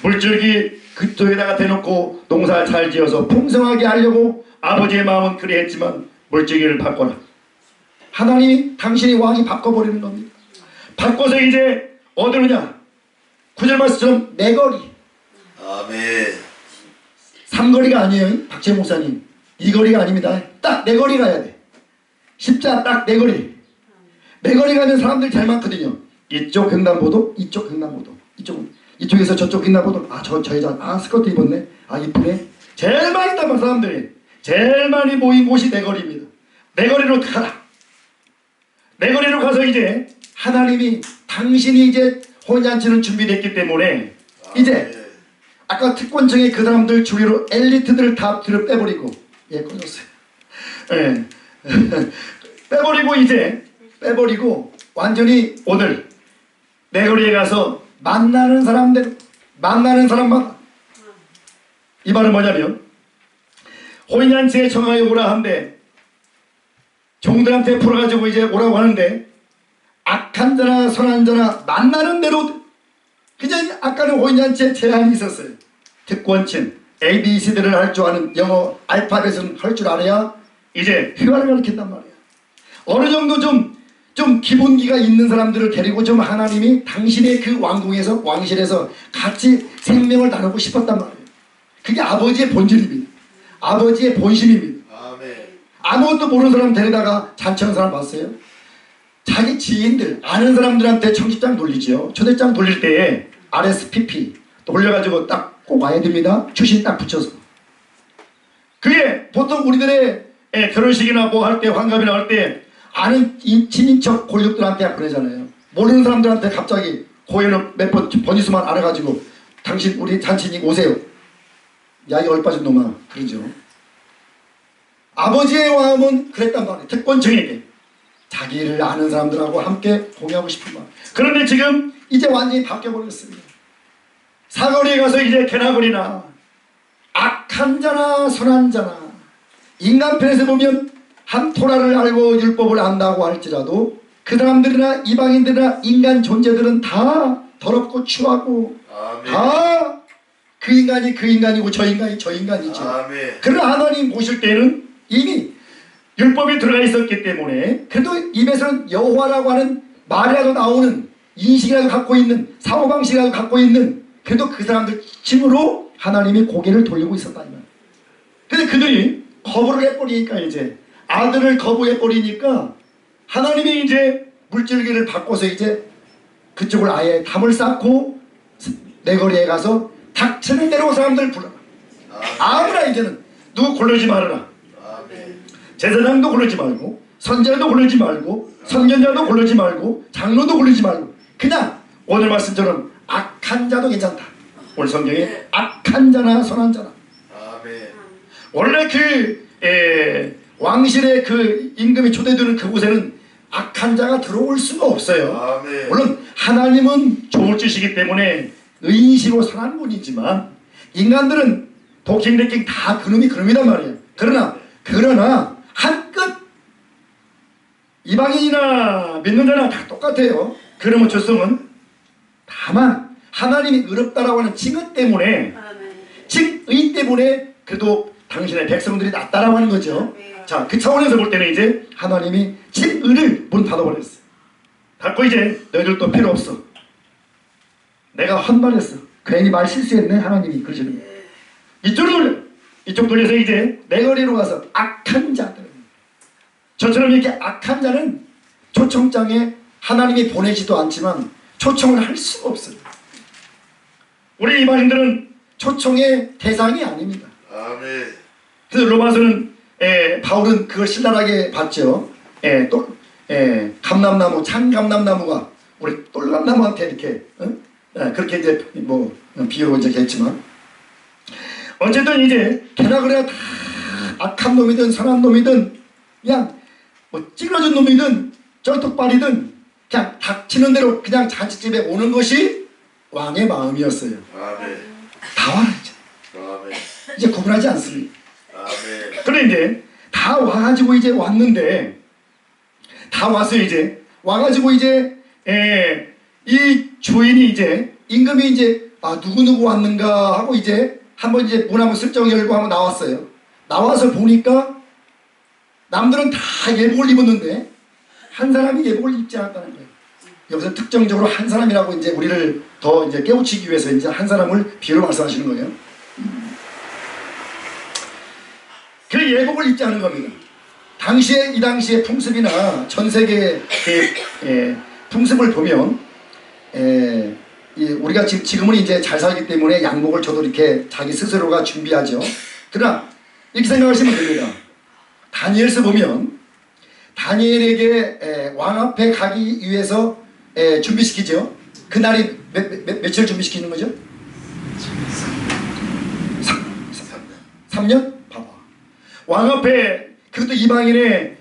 물줄기 그쪽에다가 대놓고 농사 잘 지어서 풍성하게 하려고 아버지의 마음은 그리 했지만 물줄기를 바꿔라. 하나님이 당신의 왕이 바꿔버리는 겁니다. 바꿔서 이제 어디로냐 9절 말씀처럼 내거리 아멘. 삼거리가 아니에요. 박재 목사님 이 거리가 아닙니다. 딱 내거리 가야 돼. 십자 딱 내거리 내거리 가면 사람들 잘 많거든요. 이쪽 횡단보도 이쪽 횡단보도 이쪽에서 저쪽 횡단보도 저 여자 스커트 입었네 이쁘네 제일 많이 있단 말이야. 사람들이 제일 많이 모인 곳이 내거리입니다. 내거리로 가라. 내거리로 가서 이제 하나님이 당신이 이제 혼잔치는 준비됐기 때문에 이제 아까 특권층의 그 사람들 주위로 엘리트들을 다 뒤로 빼버리고 꺼졌어요. 빼버리고 이제 빼버리고 완전히 오늘 내거리에 가서 만나는 사람마다 이 말은 뭐냐면 호인잔치에 청하여 오라 하는데 종들한테 풀어가지고 이제 오라고 하는데 악한 자나 선한 자나 만나는 대로 그냥 아까는 호인잔치에 제한이 있었어요. 특권층 A, B, C들을 할 줄 아는 영어 알파벳은 할 줄 알아야 이제 휘화를 가르친단 말이에요. 어느 정도 좀 기본기가 있는 사람들을 데리고 좀 하나님이 당신의 그 왕궁에서 왕실에서 같이 생명을 나누고 싶었단 말이에요. 그게 아버지의 본질입니다. 아버지의 본심입니다. 아멘. 아무것도 모르는 사람 데려다가 잔치하는 사람 봤어요? 자기 지인들 아는 사람들한테 청첩장 돌리죠. 초대장 돌릴 때에 RSVP 돌려가지고 딱 꼭 와야 됩니다. 출신 딱 붙여서. 그게 보통 우리들의 결혼식이나 뭐 할 때 환갑이나 할 때 아는 친인척 골육들한테 보내잖아요. 모르는 사람들한테 갑자기 고해는 몇 번 번지수만 알아가지고 당신 우리 잔치님 오세요. 야 이 얼빠진 놈아 그러죠. 아버지의 마음은 그랬단 말이에요. 특권층에게 자기를 아는 사람들하고 함께 공유하고 싶은 마음. 그런데 지금 이제 완전히 바뀌어버렸습니다. 사거리에 가서 이제 개나거리나 악한 자나 선한 자나 인간 편에서 보면 한 토라를 알고 율법을 안다고 할지라도 그 사람들이나 이방인들이나 인간 존재들은 다 더럽고 추하고 다 그 인간이 그 인간이고 저 인간이 저 인간이죠. 그러나 하나님 보실 때는 이미 율법이 들어가 있었기 때문에 그래도 입에서는 여호와라고 하는 말이라도 나오는 인식이라도 갖고 있는 사고방식이라도 갖고 있는 그래도 그 사람들 층으로 하나님이 고개를 돌리고 있었다 이 말. 근데 그들이 거부를 해버리니까 이제 아들을 거부해버리니까 하나님이 이제 물줄기를 바꿔서 이제 그쪽을 아예 담을 쌓고 내거리에 가서 닥치는 대로 사람들 불러라. 아무나 이제는 누구 고르지 말아라. 제사장도 고르지 말고 선지자도 고르지 말고 선견자도 고르지 말고 장로도 고르지 말고 그냥 오늘 말씀처럼 악한 자도 괜찮다. 오늘 성경에 악한 자나 선한 자나. 원래 그 왕실의 그 임금이 초대되는 그곳에는 악한 자가 들어올 수가 없어요. 물론 하나님은 좋을 짓이기 때문에 의인시로 선한 분이지만 인간들은 도킹대킹 다 그놈이 그놈이란 말이에요. 그러나 한껏 이방인이나 믿는 자나 다 똑같아요. 그러면 조성은 다만 하나님이 의롭다라고 하는 징후 때문에 징의 때문에 그래도 당신의 백성들이 낫다라고 하는 거죠. 자, 그 차원에서 볼 때는 이제 하나님이 징의를 문 닫아버렸어. 닫고 이제 너희들도 필요 없어. 내가 헌말했어. 괜히 말 실수했네. 하나님이 그러시는 거예요. 이쪽으로 돌려. 이쪽 돌려서 이제 내 거리로 가서 악한 자들. 저처럼 이렇게 악한 자는 초청장에 하나님이 보내지도 않지만 초청을 할 수가 없어요. 우리 이방인들은 초청의 대상이 아닙니다. 아멘. 그래서 로마서는 바울은 그걸 신랄하게 봤죠. 감람나무, 참감람나무가 우리 똘감나무한테 이렇게 그렇게 이제 뭐 비유로 이제 했지만 어쨌든 이제 걔나 그래야 다 악한 놈이든 선한 놈이든 그냥 뭐 찌그러진 놈이든 쩔뚝발이든 그냥 닥치는 대로 그냥 잔치집에 오는 것이 왕의 마음이었어요. 아멘. 다 와라 이제. 아멘. 이제 구분하지 않습니다. 아멘. 그런데 다 와가지고 이제 왔는데 다 왔어요. 이제 와가지고 이제 이 주인이 이제 임금이 이제 누구 왔는가 하고 이제 한번 이제 문 한번 슬쩍 열고 한번 나왔어요. 나와서 보니까 남들은 다 예복을 입었는데 한 사람이 예복을 입지 않았다는 거예요. 여기서 특정적으로 한 사람이라고 이제 우리를 더 이제 깨우치기 위해서 이제 한 사람을 비유로 말씀하시는 거예요. 그 예복을 입지 않은 겁니다. 이 당시의 풍습이나 전 세계의 풍습을 보면 우리가 지금은 이제 잘 살기 때문에 양복을 저도 이렇게 자기 스스로가 준비하죠. 그러나 이렇게 생각하시면 됩니다. 다니엘서 보면 다니엘에게 왕 앞에 가기 위해서 준비시키죠. 그날이 며칠 준비시키는 거죠? 3년? 봐봐. 왕 앞에 그것도 이방인의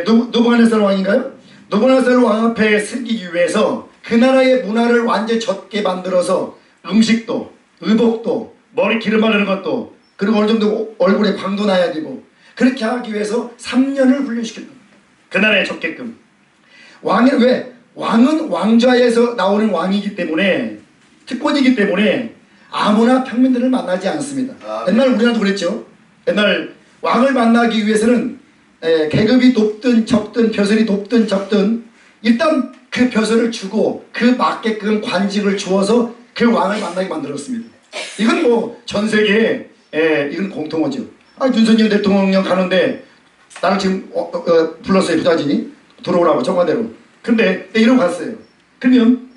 노부갓네살 왕인가요? 노부갓네살 왕 앞에 서기 위해서 그 나라의 문화를 완전히 젖게 만들어서 음식도 의복도 머리 기름 바르는 것도 그리고 어느 정도 얼굴에 광도 나야 되고 그렇게 하기 위해서 3년을 훈련시켰다. 그 나라에 젖게끔. 왕은 왜? 왕은 왕좌에서 나오는 왕이기 때문에 특권이기 때문에 아무나 평민들을 만나지 않습니다. 옛날 우리나라도 그랬죠. 옛날 왕을 만나기 위해서는 계급이 높든 적든 벼슬이 높든 적든 일단 그 벼슬을 주고 그 맞게끔 관직을 주어서 그 왕을 만나게 만들었습니다. 이건 뭐 전 세계에 이건 공통어죠. 윤석열 대통령 가는데 나를 지금 불렀어요. 부자진이 들어오라고 청와대로. 근데 이러고 갔어요. 그러면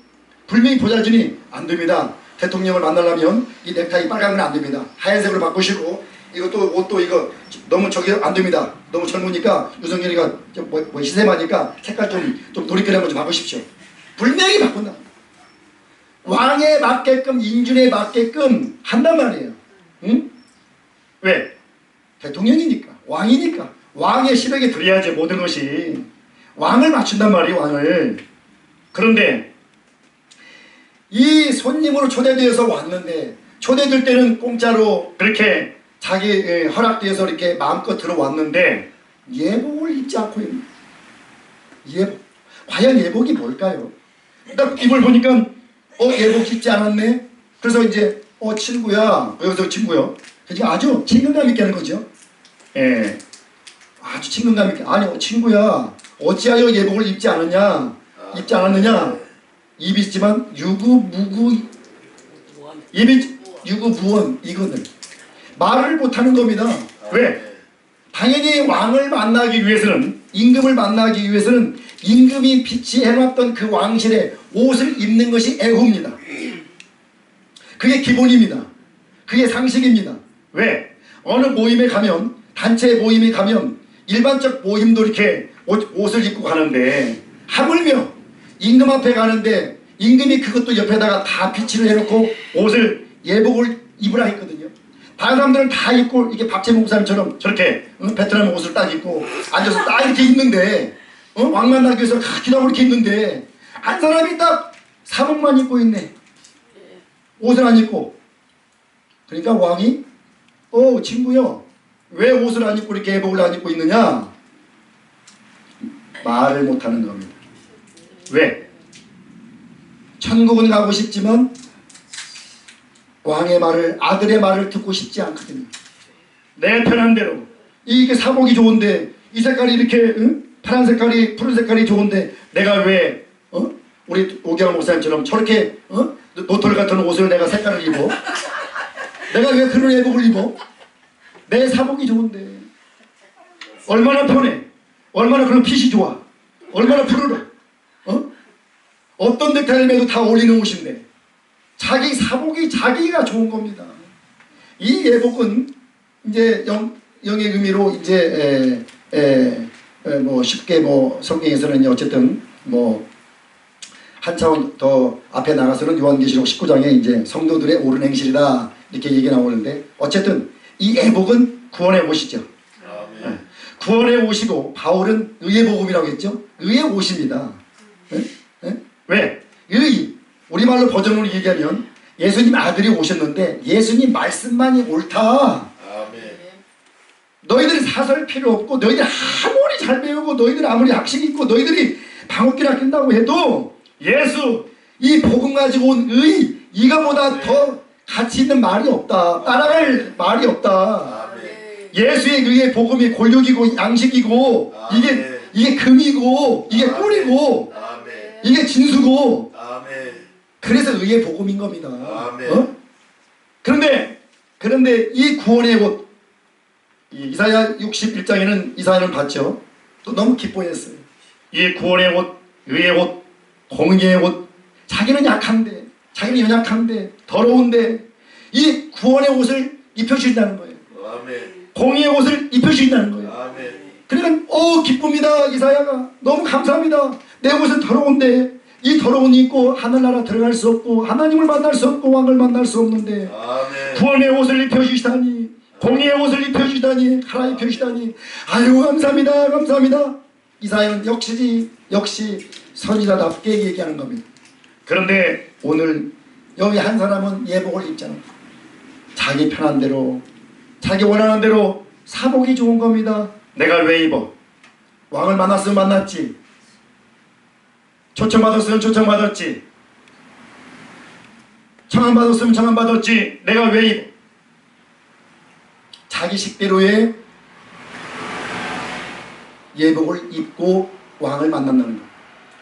분명히 부자진이 안 됩니다. 대통령을 만나려면 이 넥타이 빨간 건 안 됩니다. 하얀색으로 바꾸시고 이것도 옷도 이거 너무 저기 안 됩니다. 너무 젊으니까 윤석열이가 뭐 시세마니까 색깔 좀 노리끼리 한번 좀 바꾸십시오. 분명히 바꾼다. 왕에 맞게끔 인준에 맞게끔 한단 말이에요. 응? 왜? 대통령이니까 왕이니까 왕의 시력에 들어야지 모든 것이. 왕을 맞춘단 말이에요. 왕을. 그런데 이 손님으로 초대되어서 왔는데 초대될 때는 공짜로 그렇게 자기 허락되어서 이렇게 마음껏 들어왔는데 예복을 입지 않고 있는 예복. 과연 예복이 뭘까요? 딱 입을 보니까 예복 입지 않았네. 그래서 이제 친구야. 여기서 친구요. 그러니까 아주 친근감 있게 하는 거죠. 아주 친근감 있게. 아니 친구야. 어찌하여 예복을 입지 않았느냐? 입이 있지만 유구무구 입이 유구무원 이거는 말을 못하는 겁니다. 왜? 당연히 왕을 만나기 위해서는 임금을 만나기 위해서는 임금이 비치해놨던 그 왕실의 옷을 입는 것이 애호입니다. 그게 기본입니다. 그게 상식입니다. 왜? 어느 모임에 가면 단체 모임에 가면 일반적 모임도 이렇게 옷을 입고 가는데 하물며 임금 앞에 가는데 임금이 그것도 옆에다가 다 비치를 해놓고 옷을 예복을 입으라 했거든요. 다른 사람들은 다 입고 이렇게 박재 목사님처럼 저렇게 베트남 옷을 딱 입고 앉아서 딱 이렇게 입는데 왕 만나기 위해서 기도하고 이렇게 입는데 한 사람이 딱 사복만 입고 있네. 옷을 안 입고. 그러니까 왕이 친구요 왜 옷을 안 입고 이렇게 예복을 안 입고 있느냐? 말을 못하는 겁니다. 왜? 천국은 가고 싶지만 왕의 말을, 아들의 말을 듣고 싶지 않거든요. 내 편한 대로 이게 사복이 좋은데 이 색깔이 이렇게 파란 색깔이 푸른 색깔이 좋은데 내가 왜 우리 오경환 목사님처럼 저렇게 노털 같은 옷을 내가 색깔을 입어? 내가 왜 그런 예복을 입어? 내 사복이 좋은데 얼마나 편해, 얼마나 그런 핏이 좋아, 얼마나 푸르러, 어떤 넥타이를 매도 다 어울리는 옷인데 자기 사복이 자기가 좋은 겁니다. 이 예복은 이제 영의 의미로 이제 뭐 쉽게 뭐 성경에서는 어쨌든 뭐 한 차원 더 앞에 나가서는 요한계시록 19장에 이제 성도들의 옳은 행실이다 이렇게 얘기 나오는데 어쨌든 이 예복은 구원의 옷이죠. 아멘. 구원의 옷이고 바울은 의의 복음이라고 했죠. 의의 옷입니다. 왜? 의 우리말로 버전으로 얘기하면 예수님 아들이 오셨는데 예수님 말씀만이 옳다. 아멘. 너희들이 사설 필요 없고 너희들이 아무리 잘 배우고 너희들이 아무리 학식 있고 너희들이 방언길 아낀다고 해도 예수 이 복음 가지고 온 의 이거보다 더 가치 있는 말이 없다. 따라갈 말이 없다. 아멘. 예수의 의의 복음이 골육이고 양식이고 이게 금이고 이게 꿀이고 아멘. 이게 진수고 아멘. 그래서 의의 복음인 겁니다. 아멘. 그런데 이 구원의 옷 이사야 61장에는 이사야는 봤죠. 또 너무 기뻐했어요. 이 구원의 옷, 의의 옷, 공의의 옷. 자기는 약한데, 자기는 연약한데, 더러운데 이 구원의 옷을 입혀주신다는 거예요. 아멘. 공의의 옷을 입혀주신다는 거예요. 아멘. 그러니까 기쁩니다. 이사야가 너무 감사합니다. 내 옷은 더러운데 이 더러운 입고 하늘나라 들어갈 수 없고 하나님을 만날 수 없고 왕을 만날 수 없는데 아멘. 구원의 옷을 입혀주시다니 공의의 옷을 입혀주시다니 갈아입혀주시다니 아유 감사합니다. 감사합니다. 이사야는 역시 선지자답게 얘기하는 겁니다. 그런데 오늘 여기 한 사람은 예복을 입잖아. 자기 편한 대로 자기 원하는 대로 사복이 좋은 겁니다. 내가 왜 입어? 왕을 만났으면 만났지. 초청받았으면 초청받았지. 청함받았으면 청함받았지. 내가 왜 입어? 자기 식대로의 예복을 입고 왕을 만난다는 것.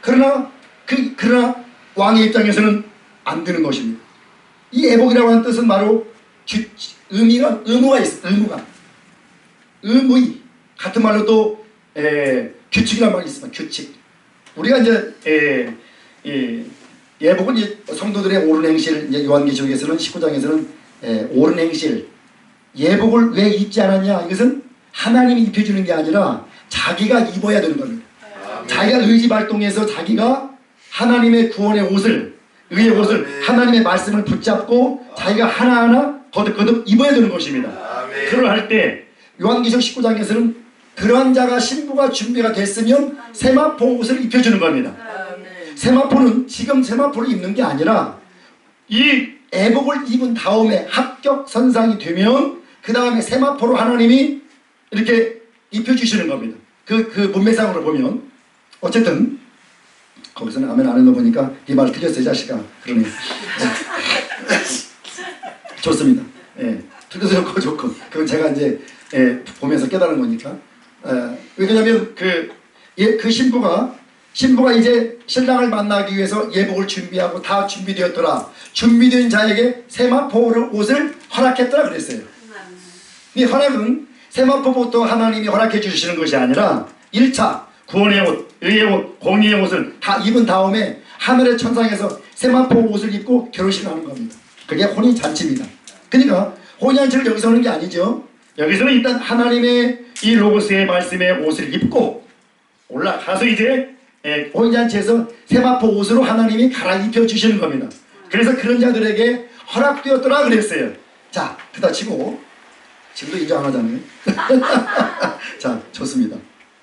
그러나 왕의 입장에서는 안 되는 것입니다. 이 예복이라고 하는 뜻은 바로 의무가 있어. 의무의 같은 말로 또 규칙이란 말이 있습니다. 규칙. 우리가 이제 예복은 이제 성도들의 옳은 행실, 이제 요한계시록에서는 19장에서는 옳은 행실, 예복을 왜 입지 않았냐? 이것은 하나님이 입혀주는 게 아니라 자기가 입어야 되는 겁니다. 자기가 의지 발동해서 자기가 하나님의 구원의 옷을, 의의 옷을, 하나님의 말씀을 붙잡고 자기가 하나하나 거듭거듭 입어야 되는 것입니다. 그러할 때 요한계시록 19장에서는 그러한 자가 신부가 준비가 됐으면 세마포 옷을 입혀주는 겁니다. 세마포는 지금 세마포를 입는 게 아니라 이 예복을 입은 다음에 합격선상이 되면 그 다음에 세마포로 하나님이 이렇게 입혀주시는 겁니다. 그 문맥상으로 보면 어쨌든 거기서는 아멘 안 하는 거 보니까 이 말 틀렸어 이 자식아. 그러네. 좋습니다. 틀려서 좋고 그건 제가 이제 보면서 깨달은 거니까. 왜냐면 그 신부가 이제 신랑을 만나기 위해서 예복을 준비하고 다 준비되었더라. 준비된 자에게 세마포 옷을 허락했더라 그랬어요. 이 허락은 세마포부터 하나님이 허락해 주시는 것이 아니라 1차 구원의 옷, 의의 옷, 공의의 옷을 다 입은 다음에 하늘의 천상에서 세마포 옷을 입고 결혼식을 하는 겁니다. 그게 혼인잔치입니다. 그러니까 혼인잔치를 여기서 하는 게 아니죠. 여기서는 일단 하나님의 이 로고스의 말씀의 옷을 입고 올라가서 이제 혼인잔치에서 세마포 옷으로 하나님이 갈아입혀 주시는 겁니다. 그래서 그런 자들에게 허락되었더라 그랬어요. 자, 그다 치고 지금도 인정 안 하잖아요. 자, 좋습니다.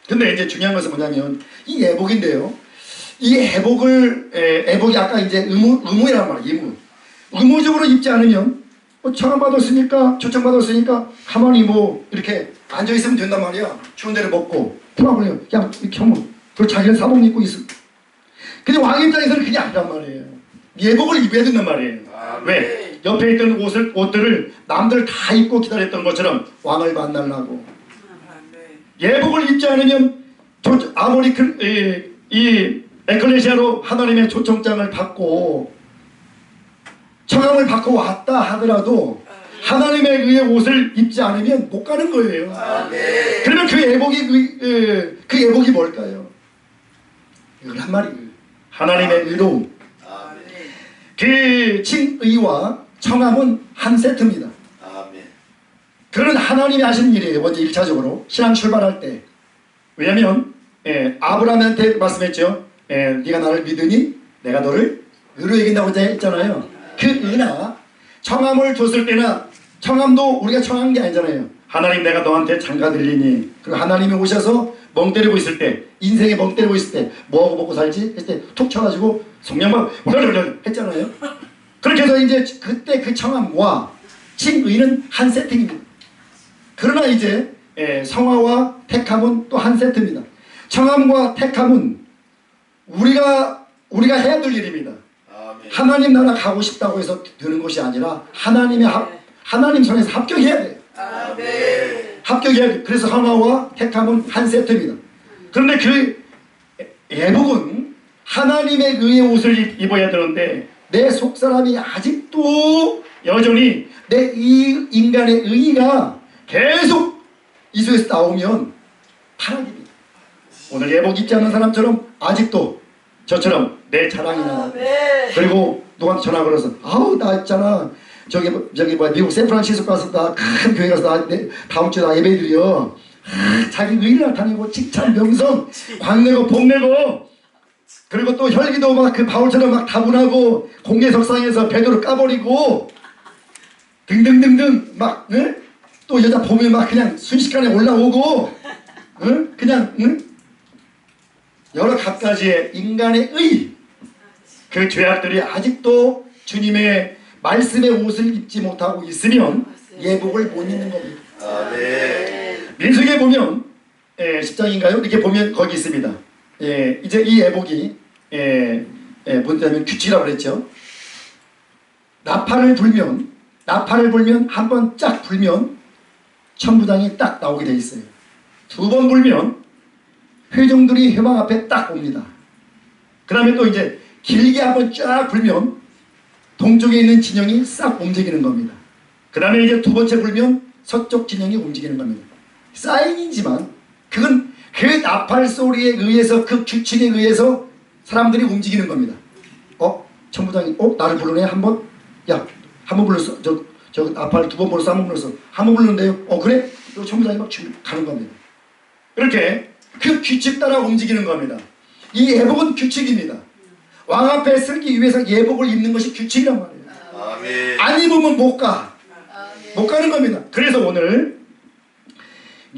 근데 이제 중요한 것은 뭐냐면 이 예복인데요. 이 예복이 아까 이제 의무라는 말이에요. 의무적으로 입지 않으면 청함받았으니까, 초청받았으니까 가만히 뭐 이렇게 앉아있으면 된단 말이야. 추운 데를 먹고 풀어버려. 그냥 이렇게 하면 그 자기는 사복 입고 있어. 근데 왕 입장에서는 그게 아니란 말이에요. 예복을 입어야 된단 말이에요. 왜? 옆에 있던 옷들을 남들 다 입고 기다렸던 것처럼 왕을 만나려고. 예복을 입지 않으면 아무리 이 에클레시아로 하나님의 초청장을 받고 청함을 받고 왔다 하더라도 하나님의 의의 옷을 입지 않으면 못 가는 거예요. 그러면 그 예복이 뭘까요? 이걸 한 말이에요. 하나님의 의로움. 그 칭의와 청함은 한 세트입니다. 그건 하나님이 하신 일이에요. 먼저 1차적으로 신앙 출발할 때. 왜냐하면 아브라함한테 말씀했죠. 네가 나를 믿으니 내가 너를 의로 여긴다고 했잖아요. 그 의나 청함을 줬을 때나 청함도 우리가 청한 게 아니잖아요. 하나님 내가 너한테 장가 들리니. 그리고 하나님이 오셔서 멍 때리고 있을 때, 인생에 멍 때리고 있을 때 뭐하고 먹고 살지? 했을 때 툭 쳐가지고 성령만 월월월 했잖아요. 그렇게 해서 이제 그때 그 청함과 칭의는 한 세팅입니다. 그러나 이제 성화와 택함은 또 한 세트입니다. 청함과 택함은 우리가 해야 될 일입니다. 하나님 나라 가고 싶다고 해서 되는 것이 아니라 하나님 손에서 합격해야 돼요. 합격해야 돼요. 그래서 성화와 택함은 한 세트입니다. 그런데 그 예복은 하나님의 의의 옷을 입어야 되는데 내 속사람이 아직도 여전히 내 이 인간의 의의가 계속 이 속에서 나오면 타락입니다. 오늘 예복 입지 않은 사람처럼 아직도 저처럼 내 자랑이나 그리고 누구한테 전화 걸어서 아우 나 있잖아 저기 뭐야 미국 샌프란시스코 가서 나 큰 교회 가서 다음 주에 나 예배 드려. 자기 의의를 나타내고 칭찬 명성 광내고 복내고 그리고 또 혈기도 막 그 바울처럼 막 다분하고 공개석상에서 베드로 까버리고 등등등등 막 응? 또 여자 보면 막 그냥 순식간에 올라오고 응? 그냥 응? 여러 갖가지의 인간의 의 그 죄악들이 아직도 주님의 말씀의 옷을 입지 못하고 있으면 예복을 못 입는 겁니다. 민수기에 보면 10장인가요? 이렇게 보면 거기 있습니다. 이제 이 예복이 뭐냐면 규칙이라고 그랬죠. 나팔을 불면 한 번 쫙 불면 천부장이 딱 나오게 돼 있어요. 두 번 불면 회중들이 회막 앞에 딱 옵니다. 그 다음에 또 이제 길게 한 번 쫙 불면 동쪽에 있는 진영이 싹 움직이는 겁니다. 그 다음에 이제 두 번째 불면 서쪽 진영이 움직이는 겁니다. 사인이지만 그건 그 나팔 소리에 의해서 그 규칙에 의해서 사람들이 움직이는 겁니다. 천부장이 나를 부르네 한번? 야 한 번 불렀어. 저 나팔 두 번 불렀어. 한 번 불렀어. 한 번 불렀는데요. 그래? 그리고 천부장이 막 가는 겁니다. 이렇게 그 규칙 따라 움직이는 겁니다. 이 예복은 규칙입니다. 왕 앞에 서기 위해서 예복을 입는 것이 규칙이란 말이에요. 안 입으면 못 가. 못 가는 겁니다. 그래서 오늘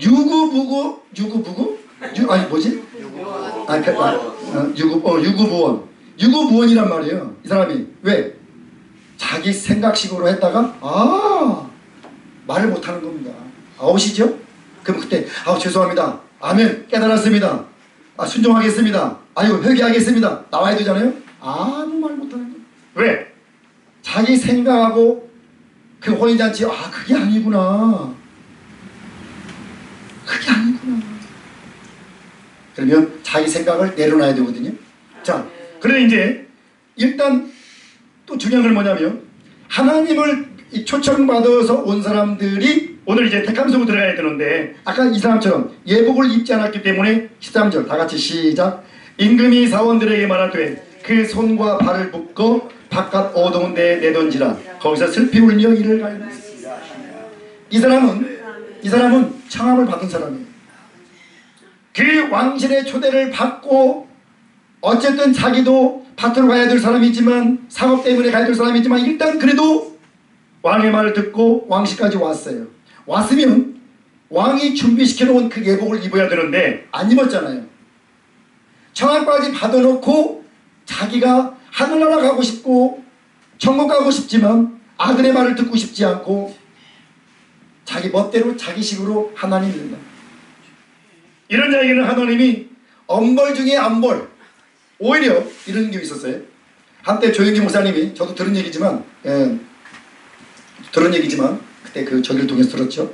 유구부원 유구부원이란 말이에요. 이 사람이 왜? 자기 생각식으로 했다가 말을 못하는 겁니다. 아오시죠? 그럼 그때 죄송합니다. 아멘 깨달았습니다. 순종하겠습니다. 아유 회개하겠습니다. 나와야 되잖아요. 아무 말 못하는 거예요. 왜? 자기 생각하고 그 혼인잔치 그게 아니구나. 그게 아니구나. 그러면 자기 생각을 내려놔야 되거든요. 자, 그런데 이제 일단 또 중요한 건 뭐냐면 하나님을 초청받아서 온 사람들이 오늘 이제 택함성으로 들어가야 되는데 아까 이 사람처럼 예복을 입지 않았기 때문에 13절 다 같이 시작. 임금이 사원들에게 말하되 그 손과 발을 묶어 바깥 어두운 데에 내던지라. 거기서 슬피 울며 이를 갈망했습니다. 이 사람은 청함을 받은 사람이에요. 그 왕실의 초대를 받고 어쨌든 자기도 밭으로 가야 될 사람이지만 사업 때문에 가야 될 사람이지만 일단 그래도 왕의 말을 듣고 왕실까지 왔어요. 왔으면 왕이 준비시켜놓은 그 예복을 입어야 되는데 안 입었잖아요. 청함까지 받아놓고 자기가 하늘나라 가고 싶고 천국 가고 싶지만 아들의 말을 듣고 싶지 않고 자기 멋대로 자기식으로 하나님 믿는다. 이런 이야기는 하나님이 엄벌 중에 암벌. 오히려 이런 게 있었어요. 한때 조영기 목사님이, 저도 들은 얘기지만 그때 그 저기를 통해서 들었죠.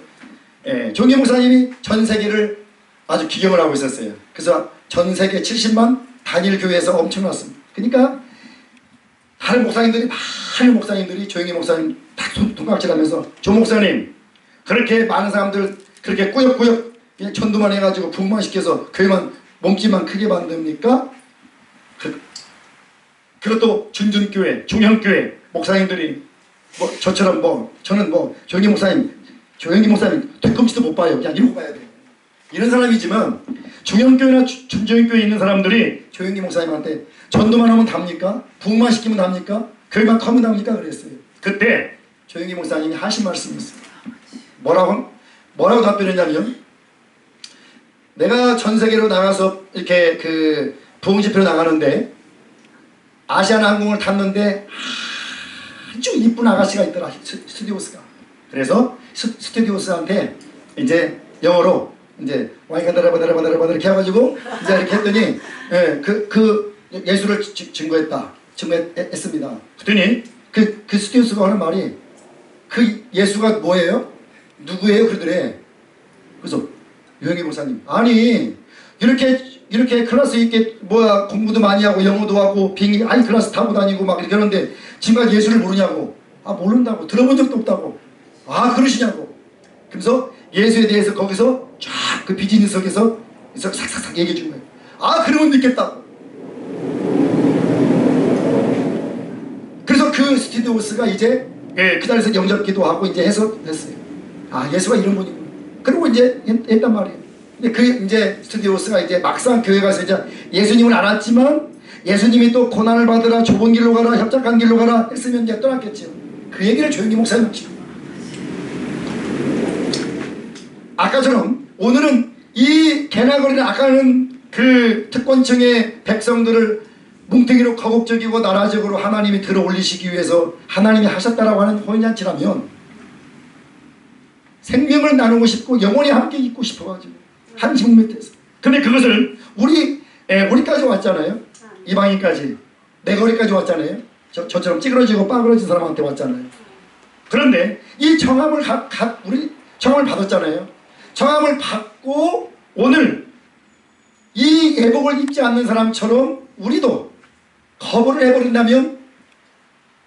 조영기 목사님이 전 세계를 아주 기경을 하고 있었어요. 그래서 전 세계 70만 단일 교회에서 엄청났습니다. 그러니까 다른 목사님들이, 많은 목사님들이 조영기 목사님 다 손가락질하면서, 조 목사님 그렇게 많은 사람들 그렇게 꾸역꾸역 그냥 전도만 해가지고 부흥만시켜서 교회만 몸집만 크게 만듭니까? 그것도 준준교회, 중형교회 목사님들이 저처럼 저는 조영기 목사님 뒤꿈치도 못 봐요. 그냥 이러고 봐야 돼요. 이런 사람이지만 중형교회나 준중교회에 있는 사람들이 조영기 목사님한테 전도만 하면 답니까? 부흥만 시키면 답니까? 교회만 커면 답니까? 그랬어요. 그때 조영기 목사님이 하신 말씀이 있어요. 뭐라고 답변했냐면, 내가 전 세계로 나가서 이렇게 그 부흥 집회로 나가는데 아시아나항공을 탔는데 아주 이쁜 아가씨가 있더라, 스튜디오스가. 그래서 스튜디오스한테 이제 영어로 이제 와이간다라바다라바다라바다 이렇게 해가지고 이제 이렇게 했더니 그 예수를 증거했습니다. 그랬더니 그 스튜디오스가 하는 말이, 그 예수가 뭐예요? 누구예요? 그러더래. 그래서 유영희 목사님, 아니 이렇게 클래스 있게 공부도 많이 하고 영어도 하고 비행기 클래스 타고 다니고 막 이렇게 하는데 지금까지 예수를 모르냐고. 모른다고. 들어본 적도 없다고. 그러시냐고. 그래서 예수에 대해서 거기서 쫙 그 비즈니스석에서 싹싹싹 얘기해 준 거예요. 그러면 믿겠다고. 그래서 그 스튜디오스가 이제 그 자리에서 영접기도 하고 이제 해석했어요. 예수가 이런 분이구나. 그리고 이제 했단 말이에요. 근데 그 이제 스튜디오스가 이제 막상 교회 가서 이제 예수님을 알았지만, 예수님이 또 고난을 받으라, 좁은 길로 가라, 협착한 길로 가라 했으면 이제 떠났겠죠. 그 얘기를 조영기 목사님 하시고, 아까처럼 오늘은 이 개나거리는, 아까는 그 특권층의 백성들을 뭉탱이로 거국적이고 나라적으로 하나님이 들어 올리시기 위해서 하나님이 하셨다라고 하는 혼인잔치라면, 생명을 나누고 싶고 영원히 함께 있고 싶어가지고 한 지붕 밑에서. 근데 그것을 우리까지 왔잖아요. 이방인까지, 내 거리까지 왔잖아요. 저처럼 찌그러지고 빠그러진 사람한테 왔잖아요. 그런데 이 청함을 우리 청함을 받았잖아요. 청함을 받고 오늘 이 예복을 입지 않는 사람처럼 우리도 거부를 해버린다면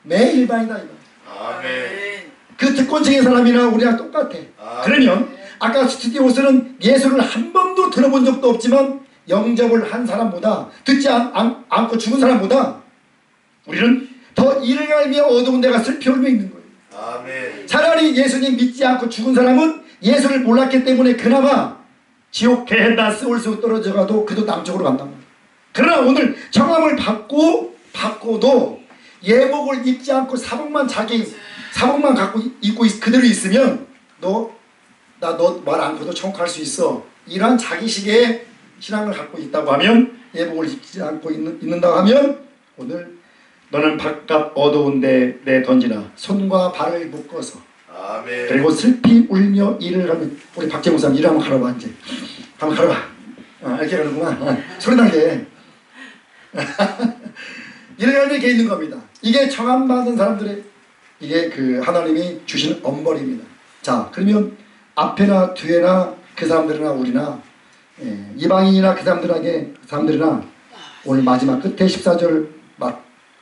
매일 일반이다. 아멘. 그 특권층의 사람이나 우리랑 똑같아. 그러면 아까 스튜디오스는 예수를 한 번도 들어본 적도 없지만 영접을 한 사람보다, 듣지 않고 죽은 사람보다 우리는 더 이를 갈며 어두운 데가 슬피 울며 있는 거예요. 아멘. 차라리 예수님 믿지 않고 죽은 사람은 예수를 몰랐기 때문에 그나마 지옥 게헨나 스올수 떨어져 가도 그도 남쪽으로 간단 말이에요. 그러나 오늘 청함을 받고도 예복을 입지 않고 사복만 갖고 입고 그대로 있으면 너 말 안 거도 천국 갈 수 있어. 이런 자기식의 신앙을 갖고 있다고 하면, 예복을 입지 않고 있는다고 하면, 오늘 너는 바깥 어두운 데 내 던지나 손과 발을 묶어서, 아멘. 그리고 슬피 울며 일을 하면, 우리 박재 목사님 일 한번 가라봐. 이제 한번 가라봐. 이렇게 가는구나. 소리 나게. 일을 하는 게 있는 겁니다. 이게 청함받은 사람들의, 이게 그 하나님이 주신 엄벌입니다. 자, 그러면 앞에나 뒤에나 그 사람들이나 우리나, 이방인이나 그 사람들이나 오늘 마지막 끝에 14절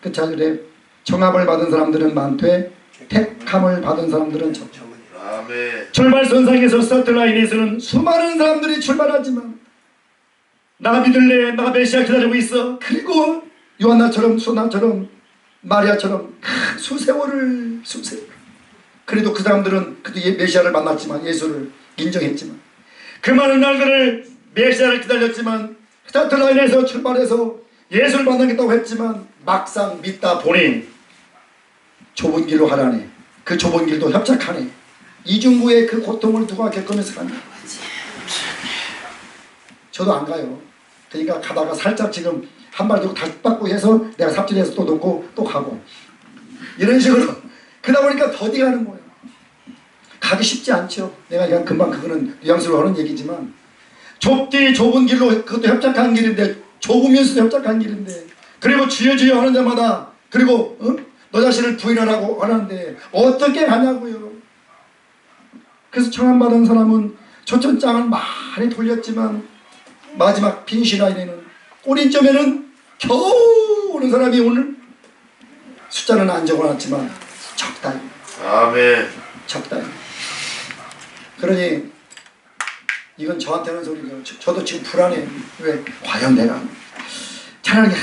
끝자절에 청함을 받은 사람들은 많되 택함을 받은 사람들은 적죠. 아멘. 출발선상에서 스타트라인에서는 수많은 사람들이 출발하지만, 나 믿을래, 나 메시아 기다리고 있어. 그리고 요한나처럼, 수나처럼, 마리아처럼 수세월을 그래도 그 사람들은 그래도 메시아를 만났지만, 예수를 인정했지만, 그 많은 날들을 메시아를 기다렸지만, 스타트라인에서 출발해서 예수를 만나겠다고 했지만 막상 믿다 보니 좁은 길로 가라네. 그 좁은 길도 협착하네. 이중구의 그 고통을 누가 겪으면서 가냐. 저도 안 가요. 그러니까 가다가 살짝 지금 한 발 들고 다시 받고 해서 내가 삽질해서 또 놓고 또 가고, 이런 식으로 그러다 보니까 더디 가는 거예요. 가기 쉽지 않죠. 내가 그냥 금방 그거는 뉘앙스로 하는 얘기지만 좁디 좁은 길로 그것도 협착한 길인데 좁으면서도 협착한 길인데 그리고 주여 주여 하는 자마다 그리고 너 자신을 부인하라고 하는데 어떻게 가냐고요. 그래서 청함받은 사람은 초점장을 많이 돌렸지만 마지막 빈시라이는 꼬리점에는 겨우 오는 사람이 오늘 숫자는 안 적어놨지만 적다. 아멘. 적다. 그러니 이건 저한테는 소리죠. 저도 지금 불안해요. 왜? 과연 내가 차라리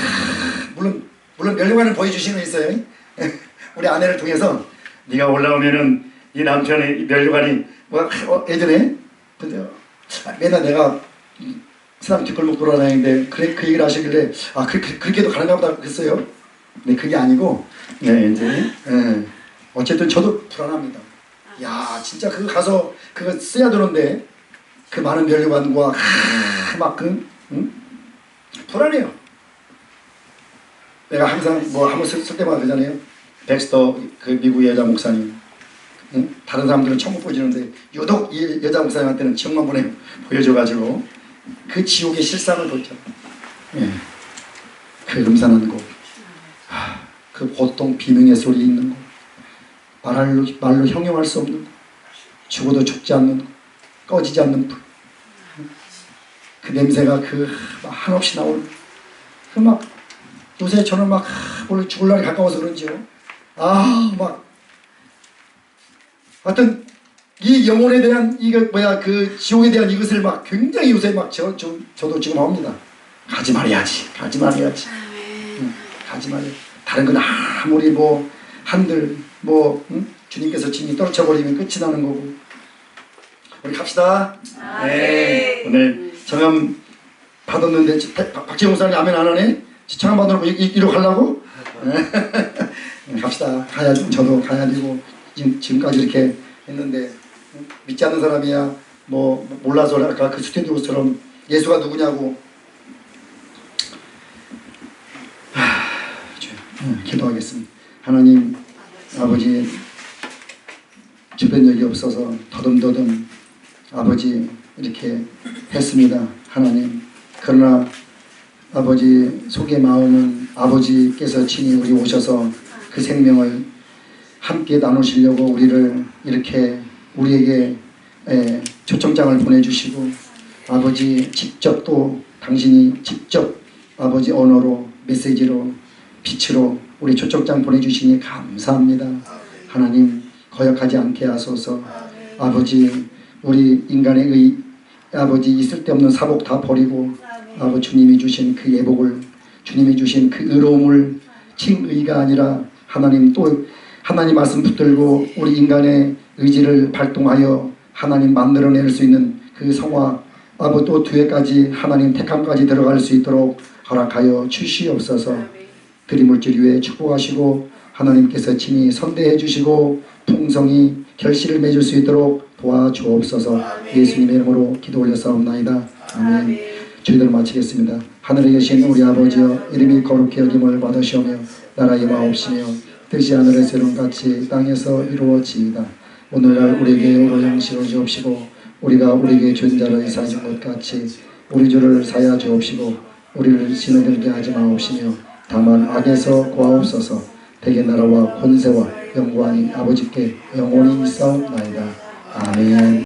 물론 멸류관을 보여주시는 분 있어요. 우리 아내를 통해서 네가 올라오면은 이 남편의 멸류관이 예전에 근데 맨날 내가 사람 뒷골목 돌아다니는데 그래 그 얘기를 하시길래 그렇게도 가능한가 보다 그랬어요. 근데 그게 아니고 이제 어쨌든 저도 불안합니다. 야 진짜 그거 가서 그거 써야 되는데 그 많은 멸류관과 막 불안해요. 내가 항상 뭐 한번 쓸 때마다 그러잖아요. 백스터 그 미국 여자 목사님 다른 사람들은 처음 보여주는데 유독 이 여자 목사님한테는 지옥만 보여줘가지고 그 지옥의 실상을 보죠. 그 음산한 거, 그 고통 비명의 소리 있는 거, 말로 형용할 수 없는 거, 죽어도 죽지 않는 거, 꺼지지 않는 불, 그 냄새가 한없이 나오는 막 요새 저는 막 원래 죽을 날이 가까워서 그런지요. 하여튼 이 영혼에 대한 그 지옥에 대한 이것을 막 굉장히 요새 막 저도 지금 합니다. 가지 말아야지. 가지 말아야지. 다른 건 아무리 뭐 한들 주님께서 진이 떨쳐버리면 끝이 나는 거고. 우리 갑시다. 네. 오늘 청함 받았는데 박재홍 목사님 아멘 안 하네. 청함 받으러 이리로 가려고? 갑시다. 저도 가야 되고 지금까지 이렇게 했는데 믿지 않는 사람이야 몰라서 아까 그 스탠드로처럼 예수가 누구냐고 기도하겠습니다. 하나님 아버지 주변력이 없어서 더듬더듬 아버지 이렇게 했습니다. 하나님 그러나 아버지 속의 마음은 아버지께서 친히 우리 오셔서 그 생명을 함께 나누시려고 우리를 이렇게 우리에게 초청장을 보내주시고 아버지 직접 또 당신이 직접 아버지 언어로 메시지로 빛으로 우리 초청장 보내주시니 감사합니다. 하나님 거역하지 않게 하소서. 아버지 우리 인간의 아버지 있을 데 없는 사복 다 버리고 아버지 주님이 주신 그 예복을 주님이 주신 그 의로움을 칭의가 아니라 하나님 또 하나님 말씀 붙들고 우리 인간의 의지를 발동하여 하나님 만들어낼 수 있는 그 성화 아버지 또 뒤에까지 하나님 택함까지 들어갈 수 있도록 허락하여 주시옵소서. 드리물질 위에 축복하시고 하나님께서 친히 선대해 주시고 풍성히 결실을 맺을 수 있도록 도와주옵소서. 예수님의 이름으로 기도 올렸사옵나이다. 아멘. 저희들 마치겠습니다. 하늘에 계신 우리 아버지여 이름이 거룩히 여김을 받으시오며 나라의 마옵시며 뜻이 하늘에서 이룬같이 땅에서 이루어지이다. 오늘날 우리에게 오로 양식을 주옵시고 우리가 우리에게 준 자를 사준 것 같이 우리 주를 사야 주옵시고 우리를 시험들게 하지 마옵시며 다만 악에서 구하옵소서. 대개 나라와 권세와 영광이 아버지께 영원히 있사옵나이다. 아멘.